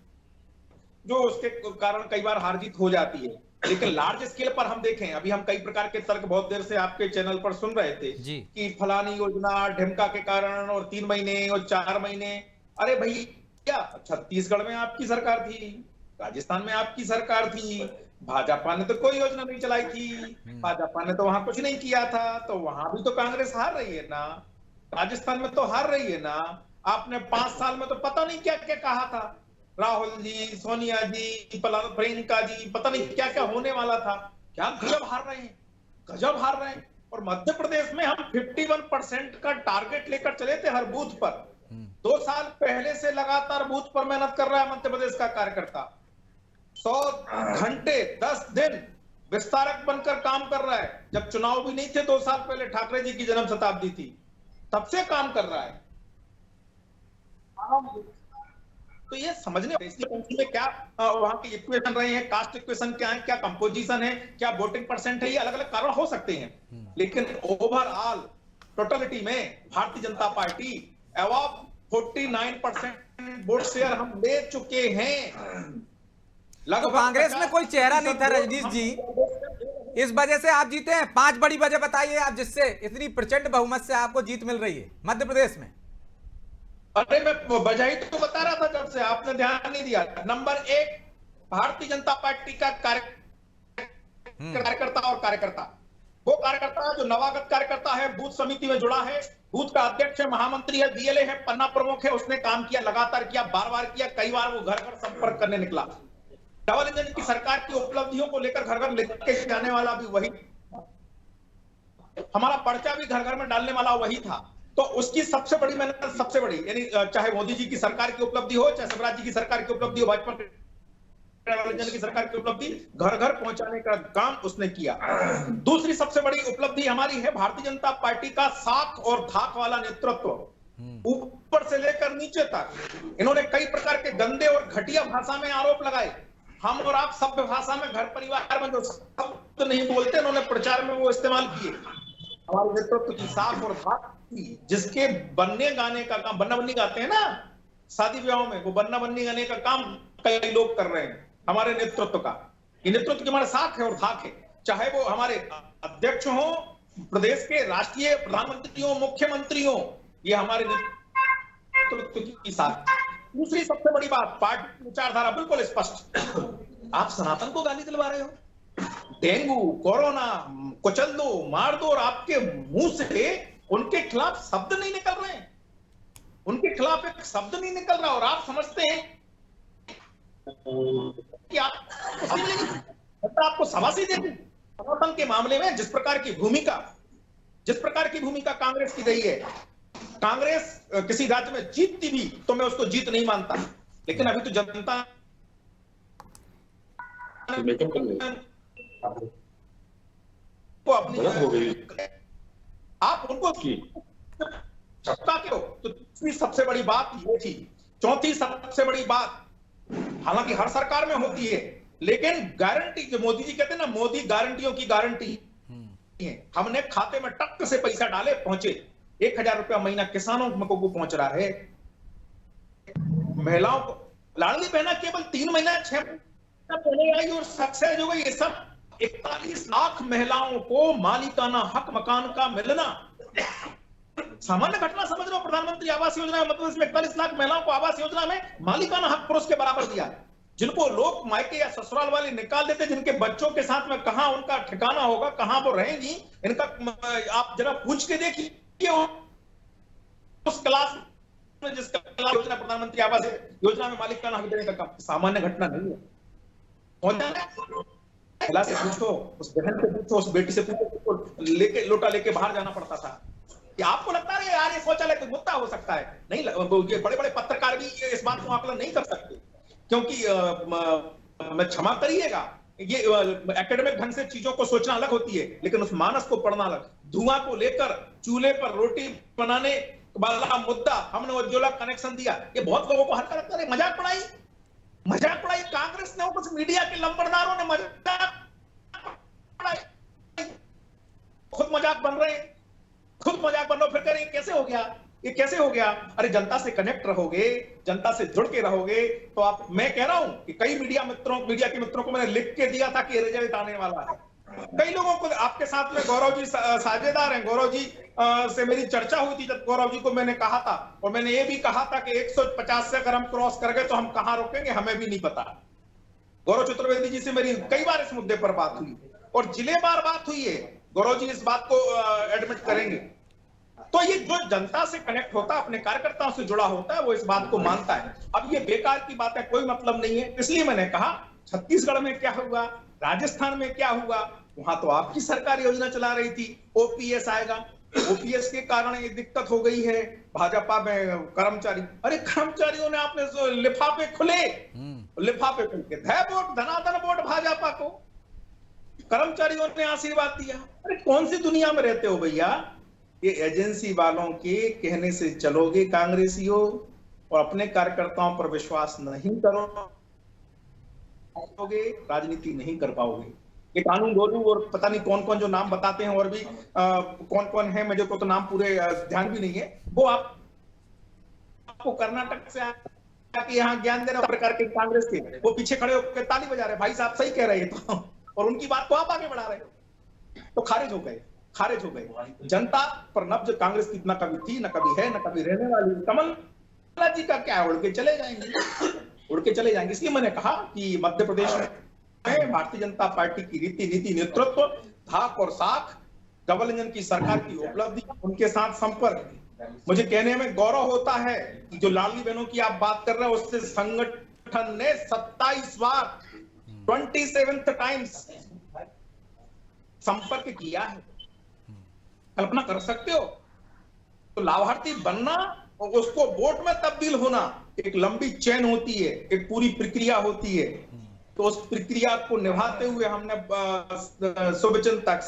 जो उसके कारण कई बार हार जीत हो जाती है, लेकिन लार्ज स्केल पर हम देखें, अभी हम कई प्रकार के तर्क बहुत देर से आपके चैनल पर सुन रहे थे जी। कि फलानी योजना ढिमका के कारण और 3 महीने और 4 महीने। अरे भाई, क्या छत्तीसगढ़ में आपकी सरकार थी, राजस्थान में आपकी सरकार थी, भाजपा ने तो कोई योजना नहीं चलाई थी, भाजपा ने तो वहां कुछ नहीं किया था, तो वहां भी तो कांग्रेस हार रही है ना, राजस्थान में तो हार रही है ना। आपने 5 साल में तो पता नहीं क्या क्या कहा था, राहुल जी, सोनिया जी, प्रियंका जी, पता नहीं क्या क्या होने वाला था। क्या गजब हार रहे हैं, गजब हार रहे हैं। और मध्य प्रदेश में हम 51% का टारगेट लेकर चले थे हर बूथ पर। 2 साल पहले से लगातार बूथ पर मेहनत कर रहा है मध्य प्रदेश का कार्यकर्ता, 100 घंटे 10 दिन विस्तारक बनकर काम कर रहा है। जब चुनाव भी नहीं थे 2 साल पहले, ठाकरे जी की जन्म शताब्दी थी, तब से काम कर रहा है। तो ये समझने में क्या वहां की इक्वेशन रहे हैं, कास्ट इक्वेशन क्या है, क्या कंपोजिशन है, क्या वोटिंग परसेंट है, ये अलग अलग कारण हो सकते हैं, लेकिन ओवरऑल टोटलिटी में Bharatiya Janata party above 49% vote share हम ले चुके हैं। तो कांग्रेस में कोई चेहरा नहीं था रजनीश जी, इस वजह से आप जीते हैं। 5 बड़ी वजह बताइए आप जिससे इतनी प्रचंड बहुमत से आपको जीत मिल रही है मध्य प्रदेश में। अरे मैं वजह ही तो बता रहा था, जब से आपने ध्यान नहीं दिया। नंबर 1, भारतीय जनता पार्टी का कार्यकर्ता और कार्यकर्ता, वो कार्यकर्ता जो नवागत कार्यकर्ता है, बूथ समिति में जुड़ा है, बूथ का अध्यक्ष है, महामंत्री है, बीएलए है, पन्ना प्रमुख है, उसने काम किया, लगातार किया, बार बार किया, कई बार वो घर घर संपर्क करने निकला। डबल इंजन की सरकार की उपलब्धियों को लेकर घर घर लेके जाने वाला भी वही, हमारा पर्चा भी घर घर में डालने वाला वही था। तो उसकी सबसे बड़ी मेहनत, सबसे बड़ी, यानी चाहे मोदी जी की सरकार की उपलब्धि हो, चाहे शिवराज जी की सरकार की उपलब्धि हो, भाजपा की सरकार की उपलब्धि, घर घर पहुंचाने का काम उसने किया। दूसरी सबसे बड़ी उपलब्धि हमारी है भारतीय जनता पार्टी का साख और धाक वाला नेतृत्व, ऊपर से लेकर नीचे तक। इन्होंने कई प्रकार के गंदे और घटिया भाषा में आरोप लगाए। हम और आप सभ्य भाषा में, घर परिवार में जो शब्द नहीं बोलते, इन्होंने प्रचार में वो इस्तेमाल किए। हमारे नेतृत्व की साख और धाक, जिसके बनने गाने का काम, बन्ना बन्नी गाते हैं ना शादी ब्याहों में, वो बन्ना बन्नी गाने का काम कई लोग कर रहे हैं हमारे नेतृत्व का। ये नेतृत्व की हमारे साख है और धाक है, चाहे वो हमारे अध्यक्ष हो, प्रदेश के राष्ट्रीय प्रधानमंत्री हो, मुख्यमंत्री हो, ये हमारे नेतृत्व की साख। दूसरी सबसे बड़ी बात, पार्टी की विचारधारा बिल्कुल स्पष्ट। आप सनातन को गाली दिलवा रहे हो, डेंगू, कोरोना, कुचल दो, मार दो, और आपके मुंह से उनके खिलाफ शब्द नहीं निकल रहे हैं, उनके खिलाफ एक शब्द नहीं निकल रहा, और आप समझते हैं कि आपको शाबाशी देगी। सनातन के मामले में जिस प्रकार की भूमिका कांग्रेस की रही है, कांग्रेस किसी राज्य में जीतती भी तो मैं उसको जीत नहीं मानता, लेकिन अभी तो जनता को अपनी, आप उनको सत्ता के हो। तो तीसरी सबसे बड़ी बात ये थी। चौथी सबसे बड़ी बात, हालांकि हर सरकार में होती है, लेकिन गारंटी, जो मोदी जी कहते हैं ना, मोदी गारंटियों की गारंटी है। हमने खाते में टक से पैसा डाले, पहुंचे 1000 रुपया महीना किसानों को पहुंच रहा है। महिलाओं को लाडली बहना केवल 3 महीना 6 महीना पहले आई और सक्सेस हो गई। ये सब 41 लाख महिलाओं को मालिकाना हक मकान का मिलना सामान्य घटना समझ रहे हो। प्रधानमंत्री आवास योजना में मध्य प्रदेश में 41 लाख महिलाओं को आवास योजना में मालिकाना हक पुरुष के बराबर दिया, जिनको लोग मायके या ससुराल वाले निकाल देते, जिनके बच्चों के साथ में कहां उनका ठिकाना होगा, कहां वो रहेंगी, इनका आप जरा पूछ के देखिए। उस क्लास में जिस क्लास योजना प्रधानमंत्री आवास योजना में मालिकाना हक देने का काम सामान्य घटना नहीं है। महिला से पूछो, उस बहन से पूछो, उस बेटी से पूछो, लेके लोटा लेके बाहर जाना पड़ता था। कि आपको लगता है यार ये शौचालय तो मुद्दा हो सकता है? नहीं, ये बड़े बड़े पत्रकार भी इस बात को आकलन नहीं कर सकते, क्योंकि मैं क्षमा करिएगा, ये एकेडमिक ढंग से चीजों को सोचना अलग होती है, लेकिन उस मानस को पढ़ना अलग। धुआं को लेकर चूल्हे पर रोटी बनाने वाला मुद्दा हमने उज्ज्वला कनेक्शन दिया, ये बहुत लोगों को हल्का लगता है। मजाक पड़ाई कांग्रेस ने, कुछ मीडिया के लंबड़दारों ने मजाक पड़ाई, खुद मजाक बन रहे, फिर कह रहे कैसे हो गया, ये कैसे हो गया? अरे जनता से कनेक्ट रहोगे, जनता से जुड़ के रहोगे तो आप, मैं कह रहा हूं कि कई मीडिया के मित्रों को मैंने लिख के दिया था कि रिजल्ट आने वाला है। कई लोगों को, आपके साथ में गौरव जी साझेदार हैं, गौरव जी से मेरी चर्चा हुई थी, जब गौरव जी को मैंने कहा था, और मैंने ये भी कहा था कि 150 से अगर हम क्रॉस कर गए तो हम कहां रुकेंगे, हमें भी नहीं पता। गौरव चतुर्वेदी जी से मेरी कई बार इस मुद्दे पर बात हुई और जिलेवार बात हुई है, गौरव जी इस बात को एडमिट करेंगे। तो ये जो जनता से कनेक्ट होता है, अपने कार्यकर्ताओं से जुड़ा होता है, वो इस बात को मानता है। अब ये बेकार की बात है, कोई मतलब नहीं है। इसलिए मैंने कहा छत्तीसगढ़ में क्या हुआ, राजस्थान में क्या हुआ, वहां तो आपकी सरकार योजना चला रही थी, ओपीएस आएगा, ओपीएस के कारण ये दिक्कत हो गई है भाजपा में। कर्मचारी, अरे कर्मचारियों ने आपने लिफाफे खुले, लिफाफे खुल के धनाधन वोट भाजपा को, कर्मचारियों ने आशीर्वाद दिया। अरे कौन सी दुनिया में रहते हो भैया? ये एजेंसी वालों के कहने से चलोगे कांग्रेसियों, और अपने कार्यकर्ताओं पर विश्वास नहीं करोगे, राजनीति नहीं कर पाओगे। ये कानून गोलू और पता नहीं कौन कौन जो नाम बताते हैं, और भी कौन कौन है, मुझे को तो नाम पूरे ध्यान भी नहीं है, वो आपको कर्नाटक से आके यहाँ ज्ञान दे रहे प्रकार के कांग्रेस के, वो पीछे खड़े होकर ताली बजा रहे, भाई साहब सही कह रहे हैं तो, और उनकी बात को आप आगे बढ़ा रहे हो, तो खारिज हो गए। जनता पर नब्ज कांग्रेस की न कभी थी, न कभी है, न कभी रहने वाली। कमलनाथ जी का क्या है, उड़ के चले जाएंगे। इसलिए मैंने कहा कि मध्य प्रदेश में भारतीय जनता पार्टी की रीति नीति, नेतृत्व, धाक और साख, डबल इंजन की सरकार की उपलब्धि, उनके साथ संपर्क, मुझे कहने में गौरव होता है कि जो लाडली बहनों की आप बात कर रहे हैं, उससे संगठन ने 27 बार 27th टाइम्स संपर्क किया है। कल्पना कर सकते हो? तो लाभार्थी बनना और उसको वोट में तब्दील होना एक लंबी चेन होती है, एक पूरी प्रक्रिया होती है। तो उस प्रक्रिया को निभाते हुए हमने शुभचिंतक,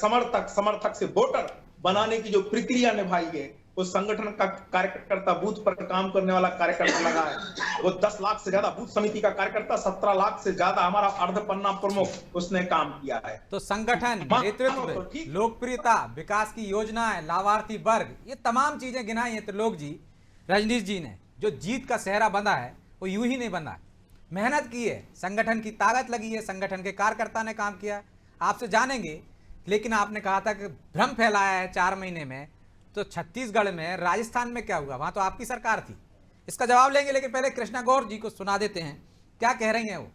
समर्थक से वोटर बनाने की जो प्रक्रिया निभाई है, उस संगठन का कार्यकर्ता, बूथ पर काम करने वाला कार्यकर्ता लगा है, वो 10 लाख से ज्यादा, बूथ समिति का कार्यकर्ता 17 लाख से ज्यादा, हमारा अर्धपन्ना प्रमुख, उसने काम किया है। तो संगठन, नेतृत्व, लोकप्रियता, विकास की योजनाएं, लाभार्थी वर्ग, ये तमाम चीजें गिनाई हैं त्रिलोक जी, रजनीश जी ने। जो जीत का सेहरा बंधा है वो यूं ही नहीं बंधा, मेहनत की है, संगठन की ताकत लगी है, संगठन के कार्यकर्ता ने काम किया। आपसे जानेंगे, लेकिन आपने कहा था कि भ्रम फैलाया है 4 महीने में, तो छत्तीसगढ़ में, राजस्थान में क्या हुआ? वहां तो आपकी सरकार थी। इसका जवाब लेंगे, लेकिन पहले कृष्णा गौर जी को सुना देते हैं, क्या कह रही हैं वो।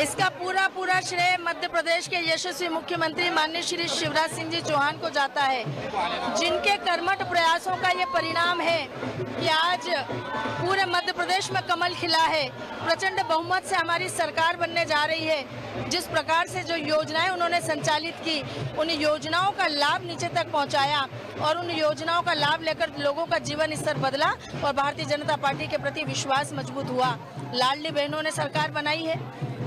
इसका पूरा श्रेय मध्य प्रदेश के यशस्वी मुख्यमंत्री माननीय श्री शिवराज सिंह जी चौहान को जाता है, जिनके कर्मठ प्रयासों का ये परिणाम है कि आज पूरे मध्य प्रदेश में कमल खिला है। प्रचंड बहुमत से हमारी सरकार बनने जा रही है। जिस प्रकार से जो योजनाएं उन्होंने संचालित की, उन योजनाओं का लाभ नीचे तक पहुंचाया और उन योजनाओं का लाभ लेकर लोगों का जीवन स्तर बदला और भारतीय जनता पार्टी के प्रति विश्वास मजबूत हुआ। लाडली बहनों ने सरकार बनाई है,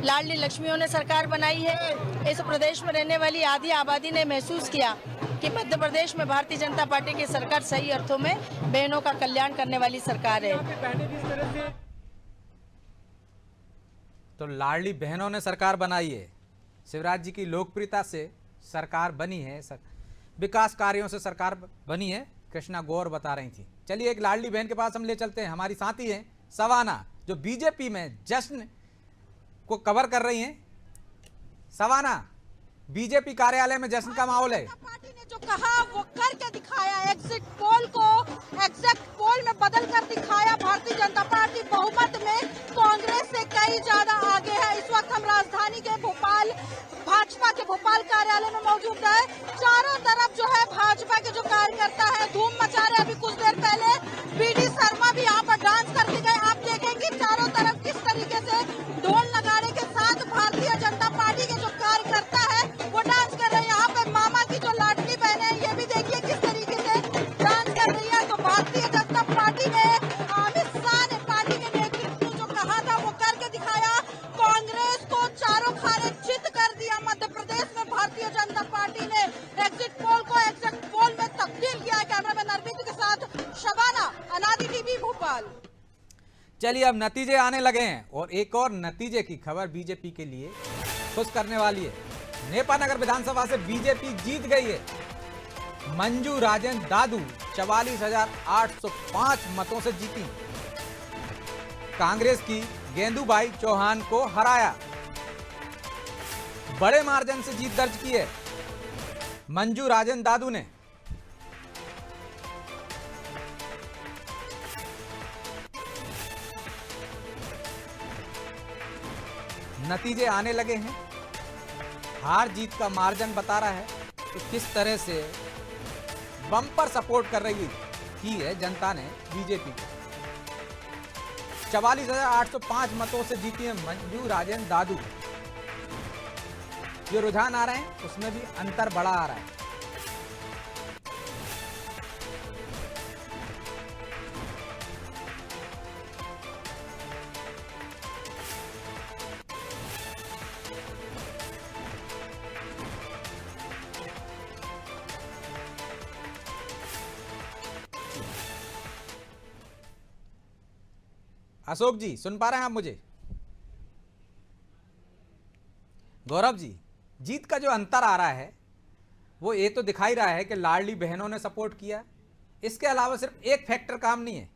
लाडली लक्ष्मियों ने सरकार बनाई है। इस प्रदेश में रहने वाली आधी आबादी ने महसूस किया कि मध्य प्रदेश में भारतीय जनता पार्टी की सरकार सही अर्थों में बहनों का कल्याण करने वाली सरकार है। तो लाडली बहनों ने सरकार बनाई है, शिवराज जी की लोकप्रियता से सरकार बनी है, विकास कार्यों से सरकार बनी है, कृष्णा गौर बता रही थी। चलिए एक लाडली बहन के पास हम ले चलते हैं, हमारी साथी हैं सवाना, जो बीजेपी में जश्न को कवर कर रही हैं। सवाना, बीजेपी कार्यालय में जश्न का माहौल है। पार्टी ने जो कहा वो करके दिखाया, एग्जिट पोल को एग्जैक्ट पोल में बदल कर दिखाया। भारतीय जनता पार्टी बहुमत में कांग्रेस से कई ज्यादा आगे है। इस वक्त हम राजधानी के भोपाल, भाजपा के भोपाल कार्यालय में मौजूद है। चारों तरफ जो है भाजपा के जो कार्यकर्ता है धूम मचा रहे। अभी कुछ देर पहले बीडी शर्मा भी यहाँ पर डांस करके गए। आप देखेंगे चारों तरफ किस तरीके से ढोल नगाड़े के साथ भारतीय जनता पार्टी के जो कार्यकर्ता है वो डांस कर रहे हैं। यहाँ पे मामा की जो लाडली बहन है, ये भी देखिए किस तरीके से डांस कर रही है। तो भारतीय जनता पार्टी में अमित शाह ने पार्टी के नेतृत्व चलिए अब नतीजे आने लगे हैं और एक और नतीजे की खबर बीजेपी के लिए खुश करने वाली है। नेपानगर विधानसभा से बीजेपी जीत गई है। मंजू राजेंद्र दादू 44,805 मतों से जीती। कांग्रेस की गेंदूबाई चौहान को हराया। बड़े मार्जिन से जीत दर्ज की है मंजू राजेंद्र दादू ने। नतीजे आने लगे हैं। हार जीत का मार्जिन बता रहा है तो किस तरह से बम्पर सपोर्ट कर रही की है जनता ने बीजेपी को। 44,805 मतों से जीती है मंजू राजेंद्र दादू। जो रुझान आ रहे हैं उसमें भी अंतर बड़ा आ रहा है। अशोक जी सुन पा रहे हैं आप मुझे? गौरव जी, जीत का जो अंतर आ रहा है वो ये तो दिखाई रहा है कि लाडली बहनों ने सपोर्ट किया। इसके अलावा सिर्फ एक फैक्टर काम नहीं है,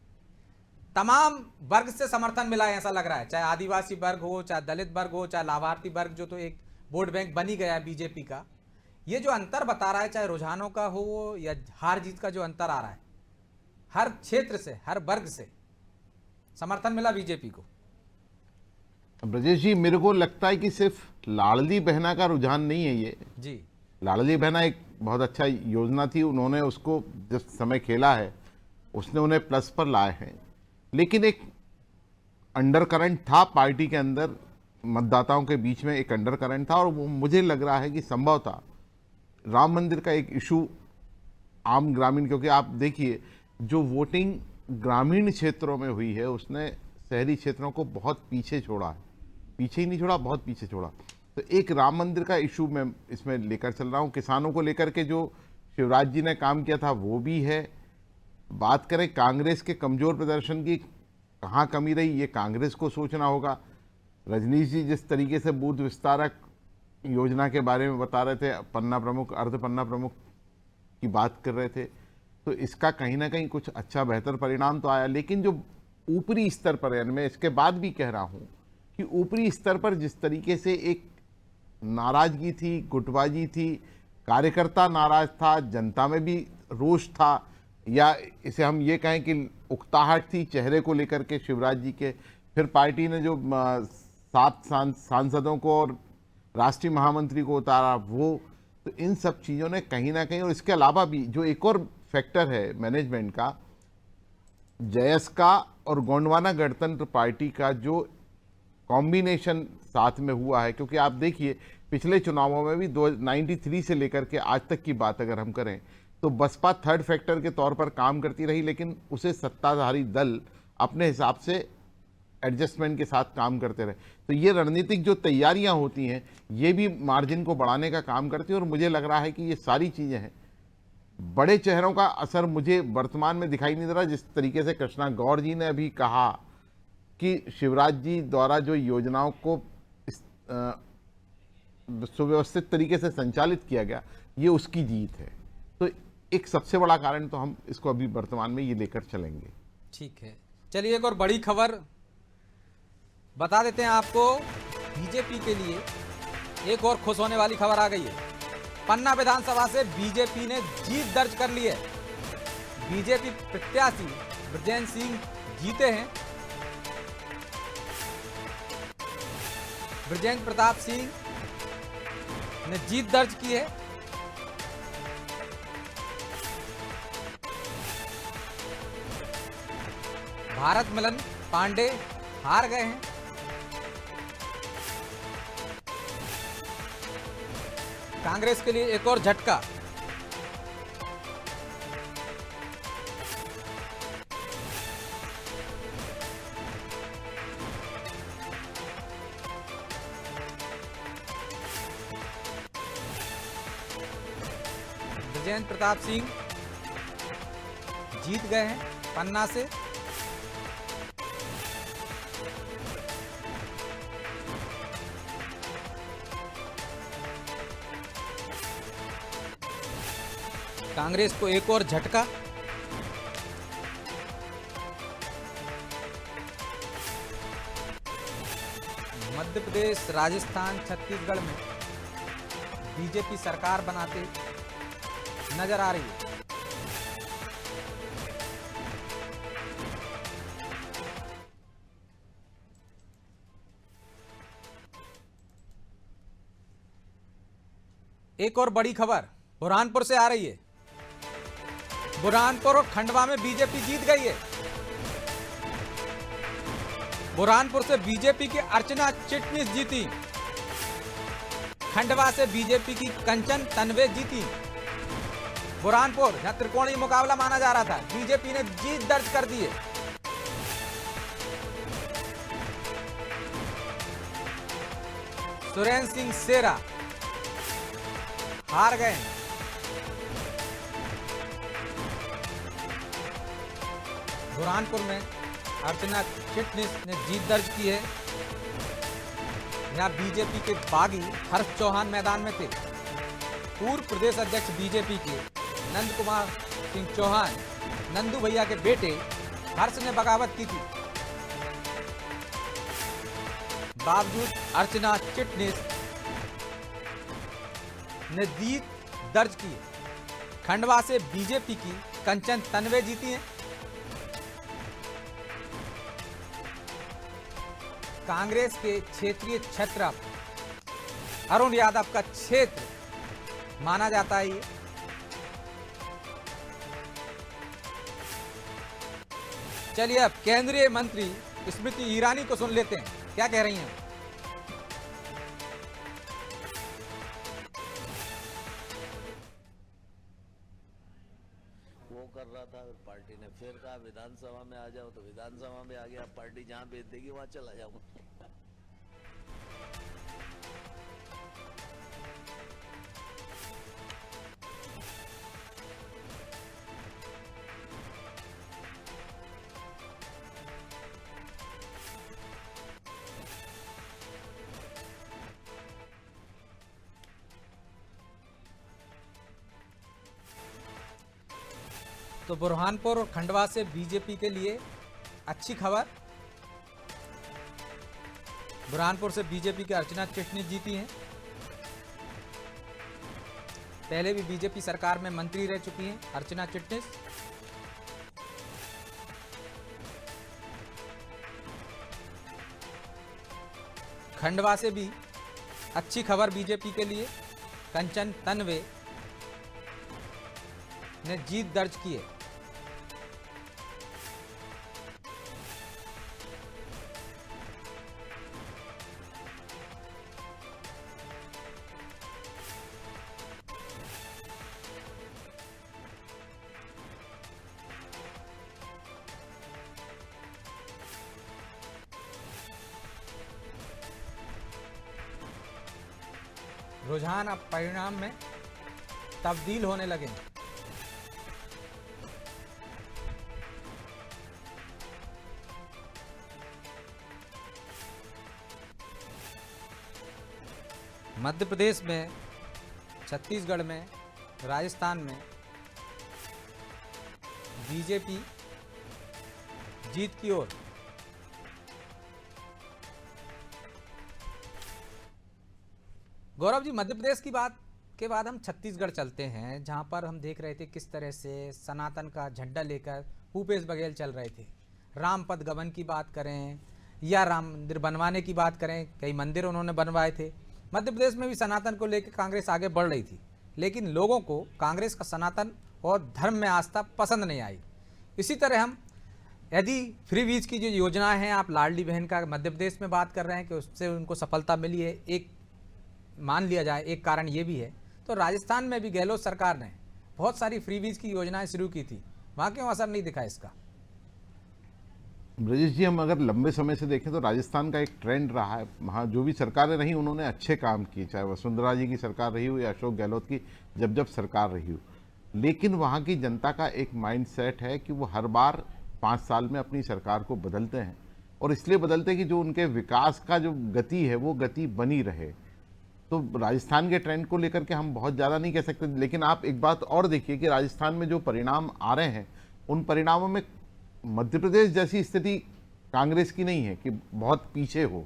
तमाम वर्ग से समर्थन मिला है ऐसा लग रहा है। चाहे आदिवासी वर्ग हो, चाहे दलित वर्ग हो, चाहे लाभार्थी वर्ग, जो तो एक वोट बैंक बनी गया है बीजेपी का। ये जो अंतर बता रहा है, चाहे रुझानों का हो या हार जीत का जो अंतर आ रहा है, हर क्षेत्र से, हर वर्ग से समर्थन मिला बीजेपी को। ब्रजेश जी, मेरे को लगता है कि सिर्फ लाडली बहना का रुझान नहीं है ये जी। लाडली बहना एक बहुत अच्छा योजना थी, उन्होंने उसको जिस समय खेला है उसने उन्हें प्लस पर लाए हैं। लेकिन एक अंडर करंट था पार्टी के अंदर, मतदाताओं के बीच में एक अंडर करंट था, और वो मुझे लग रहा है कि संभव था राम मंदिर का एक इशू आम ग्रामीण, क्योंकि आप देखिए जो वोटिंग ग्रामीण क्षेत्रों में हुई है उसने शहरी क्षेत्रों को बहुत पीछे छोड़ा है। पीछे ही नहीं छोड़ा, बहुत पीछे छोड़ा। तो एक राम मंदिर का इशू मैं इसमें लेकर चल रहा हूँ। किसानों को लेकर के जो शिवराज जी ने काम किया था वो भी है। बात करें कांग्रेस के कमजोर प्रदर्शन की, कहाँ कमी रही ये कांग्रेस को सोचना होगा। रजनीश जी जिस तरीके से बूथ विस्तारक योजना के बारे में बता रहे थे, पन्ना प्रमुख, अर्ध पन्ना प्रमुख की बात कर रहे थे, तो इसका कहीं ना कहीं कुछ अच्छा बेहतर परिणाम तो आया। लेकिन जो ऊपरी स्तर पर है, मैं इसके बाद भी कह रहा हूँ कि ऊपरी स्तर पर जिस तरीके से एक नाराजगी थी, गुटबाजी थी, कार्यकर्ता नाराज था, जनता में भी रोष था, या इसे हम ये कहें कि उकताहट थी चेहरे को लेकर के शिवराज जी के। फिर पार्टी ने जो 7 सांसदों को और राष्ट्रीय महामंत्री को उतारा, वो तो इन सब चीज़ों ने कहीं ना कहीं, और इसके अलावा भी जो एक और फैक्टर है मैनेजमेंट का, जयस का और गोंडवाना गणतंत्र पार्टी का जो कॉम्बिनेशन साथ में हुआ है। क्योंकि आप देखिए पिछले चुनावों में भी 93 से लेकर के आज तक की बात अगर हम करें तो बसपा थर्ड फैक्टर के तौर पर काम करती रही, लेकिन उसे सत्ताधारी दल अपने हिसाब से एडजस्टमेंट के साथ काम करते रहे। तो ये रणनीतिक जो तैयारियां होती हैं ये भी मार्जिन को बढ़ाने का काम करती है, और मुझे लग रहा है कि ये सारी चीज़ें हैं। बड़े चेहरों का असर मुझे वर्तमान में दिखाई नहीं दे रहा। जिस तरीके से कृष्णा गौर जी ने अभी कहा कि शिवराज जी द्वारा जो योजनाओं को सुव्यवस्थित तरीके से संचालित किया गया, ये उसकी जीत है। तो एक सबसे बड़ा कारण तो हम इसको अभी वर्तमान में ये लेकर चलेंगे। ठीक है, चलिए एक और बड़ी खबर बता देते हैं आपको। बीजेपी के लिए एक और खुश होने वाली खबर आ गई है। पन्ना विधानसभा से बीजेपी ने जीत दर्ज कर ली है। बीजेपी प्रत्याशी ब्रजेंद्र सिंह जीते हैं। ब्रजेंद्र प्रताप सिंह ने जीत दर्ज की है। भारत मिलन पांडे हार गए हैं। कांग्रेस के लिए एक और झटका। ब्रजेंद्र प्रताप सिंह जीत गए हैं पन्ना से। कांग्रेस को एक और झटका। मध्य प्रदेश, राजस्थान, छत्तीसगढ़ में बीजेपी सरकार बनाते नजर आ रही है। एक और बड़ी खबर बुरहानपुर से आ रही है। बुरहानपुर और खंडवा में बीजेपी जीत गई है। बुरहानपुर से बीजेपी की अर्चना चिटनिस जीती। खंडवा से बीजेपी की कंचन तन्वे जीती। बुरहानपुर जहां त्रिकोणीय मुकाबला माना जा रहा था, बीजेपी ने जीत दर्ज कर दी है। सुरेंद्र सिंह सेरा हार गए। बुरहानपुर में अर्चना चिटनिस ने जीत दर्ज की है। यहां बीजेपी के बागी हर्ष चौहान मैदान में थे। पूर्व प्रदेश अध्यक्ष बीजेपी के नंद कुमार सिंह चौहान, नंदू भैया के बेटे हर्ष ने बगावत की थी। बावजूद अर्चना चिटनिस ने जीत दर्ज की है। खंडवा से बीजेपी की कंचन तन्वे जीती हैं। कांग्रेस के क्षेत्रीय छत्र अरुण यादव का क्षेत्र माना जाता है ये। चलिए अब केंद्रीय मंत्री स्मृति ईरानी को सुन लेते हैं, क्या कह रही हैं। वो कर रहा था, पार्टी ने फिर कहा विधानसभा में आ जाओ, तो विधानसभा में आ गया। पार्टी जहां भेज देगी वहां चला जाऊंगा। तो बुरहानपुर और खंडवा से बीजेपी के लिए अच्छी खबर। बुरहानपुर से बीजेपी की अर्चना चिटनिस जीती हैं। पहले भी बीजेपी सरकार में मंत्री रह चुकी हैं अर्चना चिटनिस। खंडवा से भी अच्छी खबर बीजेपी के लिए, कंचन तन्वे ने जीत दर्ज की है। रुझान अब परिणाम में तब्दील होने लगे। मध्य प्रदेश में, छत्तीसगढ़ में, राजस्थान में बीजेपी जीत की ओर। गौरव जी, मध्य प्रदेश की बात के बाद हम छत्तीसगढ़ चलते हैं, जहां पर हम देख रहे थे किस तरह से सनातन का झंडा लेकर भूपेश बघेल चल रहे थे। राम पद गमन की बात करें या राम मंदिर बनवाने की बात करें, कई मंदिर उन्होंने बनवाए थे। मध्य प्रदेश में भी सनातन को लेकर कांग्रेस आगे बढ़ रही थी, लेकिन लोगों को कांग्रेस का सनातन और धर्म में आस्था पसंद नहीं आई। इसी तरह हम यदि फ्री वीज की जो योजना है, आप लाडली बहन का मध्य प्रदेश में बात कर रहे हैं कि उससे उनको सफलता मिली है, एक मान लिया जाए एक कारण ये भी है, तो राजस्थान में भी गहलोत सरकार ने बहुत सारी फ्री वीज की योजनाएं शुरू की थी, वहाँ क्यों असर नहीं दिखा इसका? ब्रजेश जी, हम अगर लंबे समय से देखें तो राजस्थान का एक ट्रेंड रहा है, वहाँ जो भी सरकारें रही उन्होंने अच्छे काम किए, चाहे वसुंधरा जी की सरकार रही हो या अशोक गहलोत की जब सरकार रही हो। लेकिन वहाँ की जनता का एक माइंड सेट है कि वो हर बार 5 साल में अपनी सरकार को बदलते हैं, और इसलिए बदलते हैं कि जो उनके विकास का जो गति है वो गति बनी रहे। तो राजस्थान के ट्रेंड को लेकर के हम बहुत ज़्यादा नहीं कह सकते, लेकिन आप एक बात और देखिए कि राजस्थान में जो परिणाम आ रहे हैं उन परिणामों में मध्य प्रदेश जैसी स्थिति कांग्रेस की नहीं है कि बहुत पीछे हो।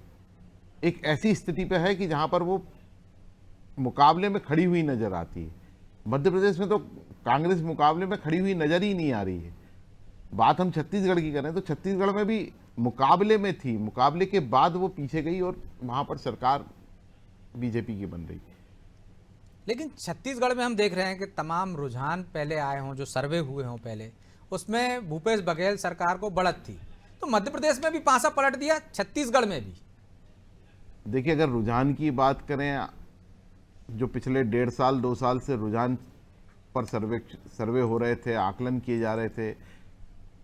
एक ऐसी स्थिति पे है कि जहां पर वो मुकाबले में खड़ी हुई नजर आती है। मध्य प्रदेश में तो कांग्रेस मुकाबले में खड़ी हुई नजर ही नहीं आ रही है। बात हम छत्तीसगढ़ की करें तो छत्तीसगढ़ में भी मुकाबले में थी, मुकाबले के बाद वो पीछे गई और वहां पर सरकार बीजेपी की बन रही। लेकिन छत्तीसगढ़ में हम देख रहे हैं कि तमाम रुझान पहले आए हों, जो सर्वे हुए हों पहले, उसमें भूपेश बघेल सरकार को बढ़त थी। तो मध्य प्रदेश में भी पासा पलट दिया, छत्तीसगढ़ में भी। देखिए, अगर रुझान की बात करें, जो पिछले 1.5 साल 2 साल से रुझान पर सर्वे हो रहे थे, आकलन किए जा रहे थे,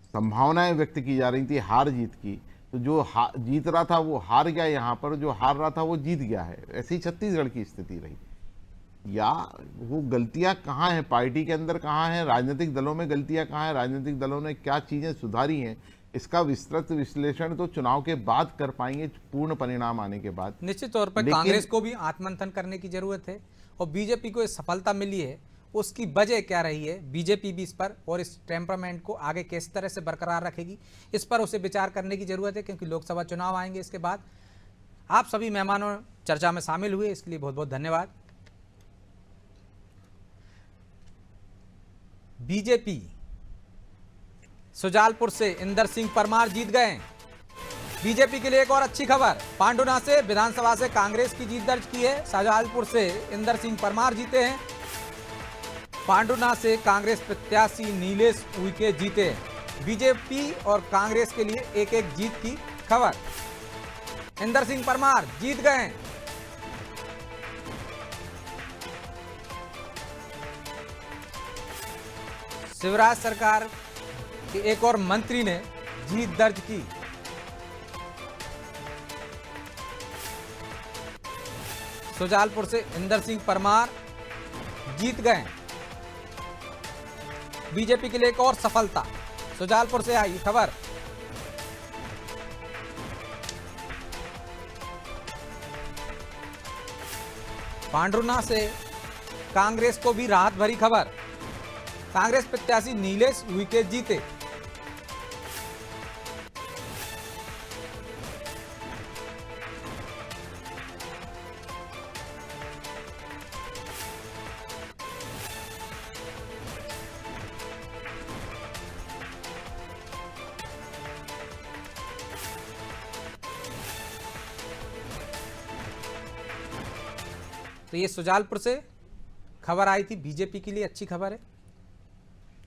संभावनाएं व्यक्त की जा रही थी हार जीत की, तो जो जीत रहा था वो हार गया यहाँ पर, जो हार रहा था वो जीत गया है। ऐसी छत्तीसगढ़ की स्थिति रही। या वो गलतियां कहाँ हैं पार्टी के अंदर, कहाँ हैं राजनीतिक दलों में गलतियां, कहाँ हैं राजनीतिक दलों ने क्या चीज़ें सुधारी हैं, इसका विस्तृत विश्लेषण तो चुनाव के बाद कर पाएंगे, पूर्ण परिणाम आने के बाद। निश्चित तौर पर कांग्रेस को भी आत्ममंथन करने की जरूरत है और बीजेपी को सफलता मिली है, उसकी वजह क्या रही है, बीजेपी भी इस पर और इस टेम्परामेंट को आगे किस तरह से बरकरार रखेगी, इस पर उसे विचार करने की जरूरत है, क्योंकि लोकसभा चुनाव आएंगे इसके बाद। आप सभी मेहमानों चर्चा में शामिल हुए, इसके लिए बहुत बहुत धन्यवाद। बीजेपी सुजालपुर से इंदर सिंह परमार जीत गए। बीजेपी के लिए एक और अच्छी खबर, पांडुना से विधानसभा से कांग्रेस की जीत दर्ज की है। सुजालपुर से इंदर सिंह परमार जीते हैं। पांडुना से कांग्रेस प्रत्याशी नीलेश उइके जीते। बीजेपी और कांग्रेस के लिए एक एक जीत की खबर। इंदर सिंह परमार जीत गए। शिवराज सरकार के एक और मंत्री ने जीत दर्ज की। सुजालपुर से इंदर सिंह परमार जीत गए। बीजेपी के लिए एक और सफलता, सुजालपुर से आई खबर। पांडुना से कांग्रेस को भी राहत भरी खबर, कांग्रेस प्रत्याशी नीलेश उइके जीते। तो ये सुजालपुर से खबर आई थी, बीजेपी के लिए अच्छी खबर है।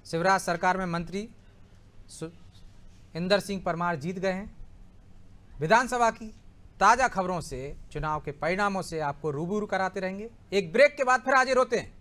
शिवराज सरकार में मंत्री इंदर सिंह परमार जीत गए हैं। विधानसभा की ताज़ा खबरों से, चुनाव के परिणामों से आपको रूबरू कराते रहेंगे। एक ब्रेक के बाद फिर हाजिर होते हैं।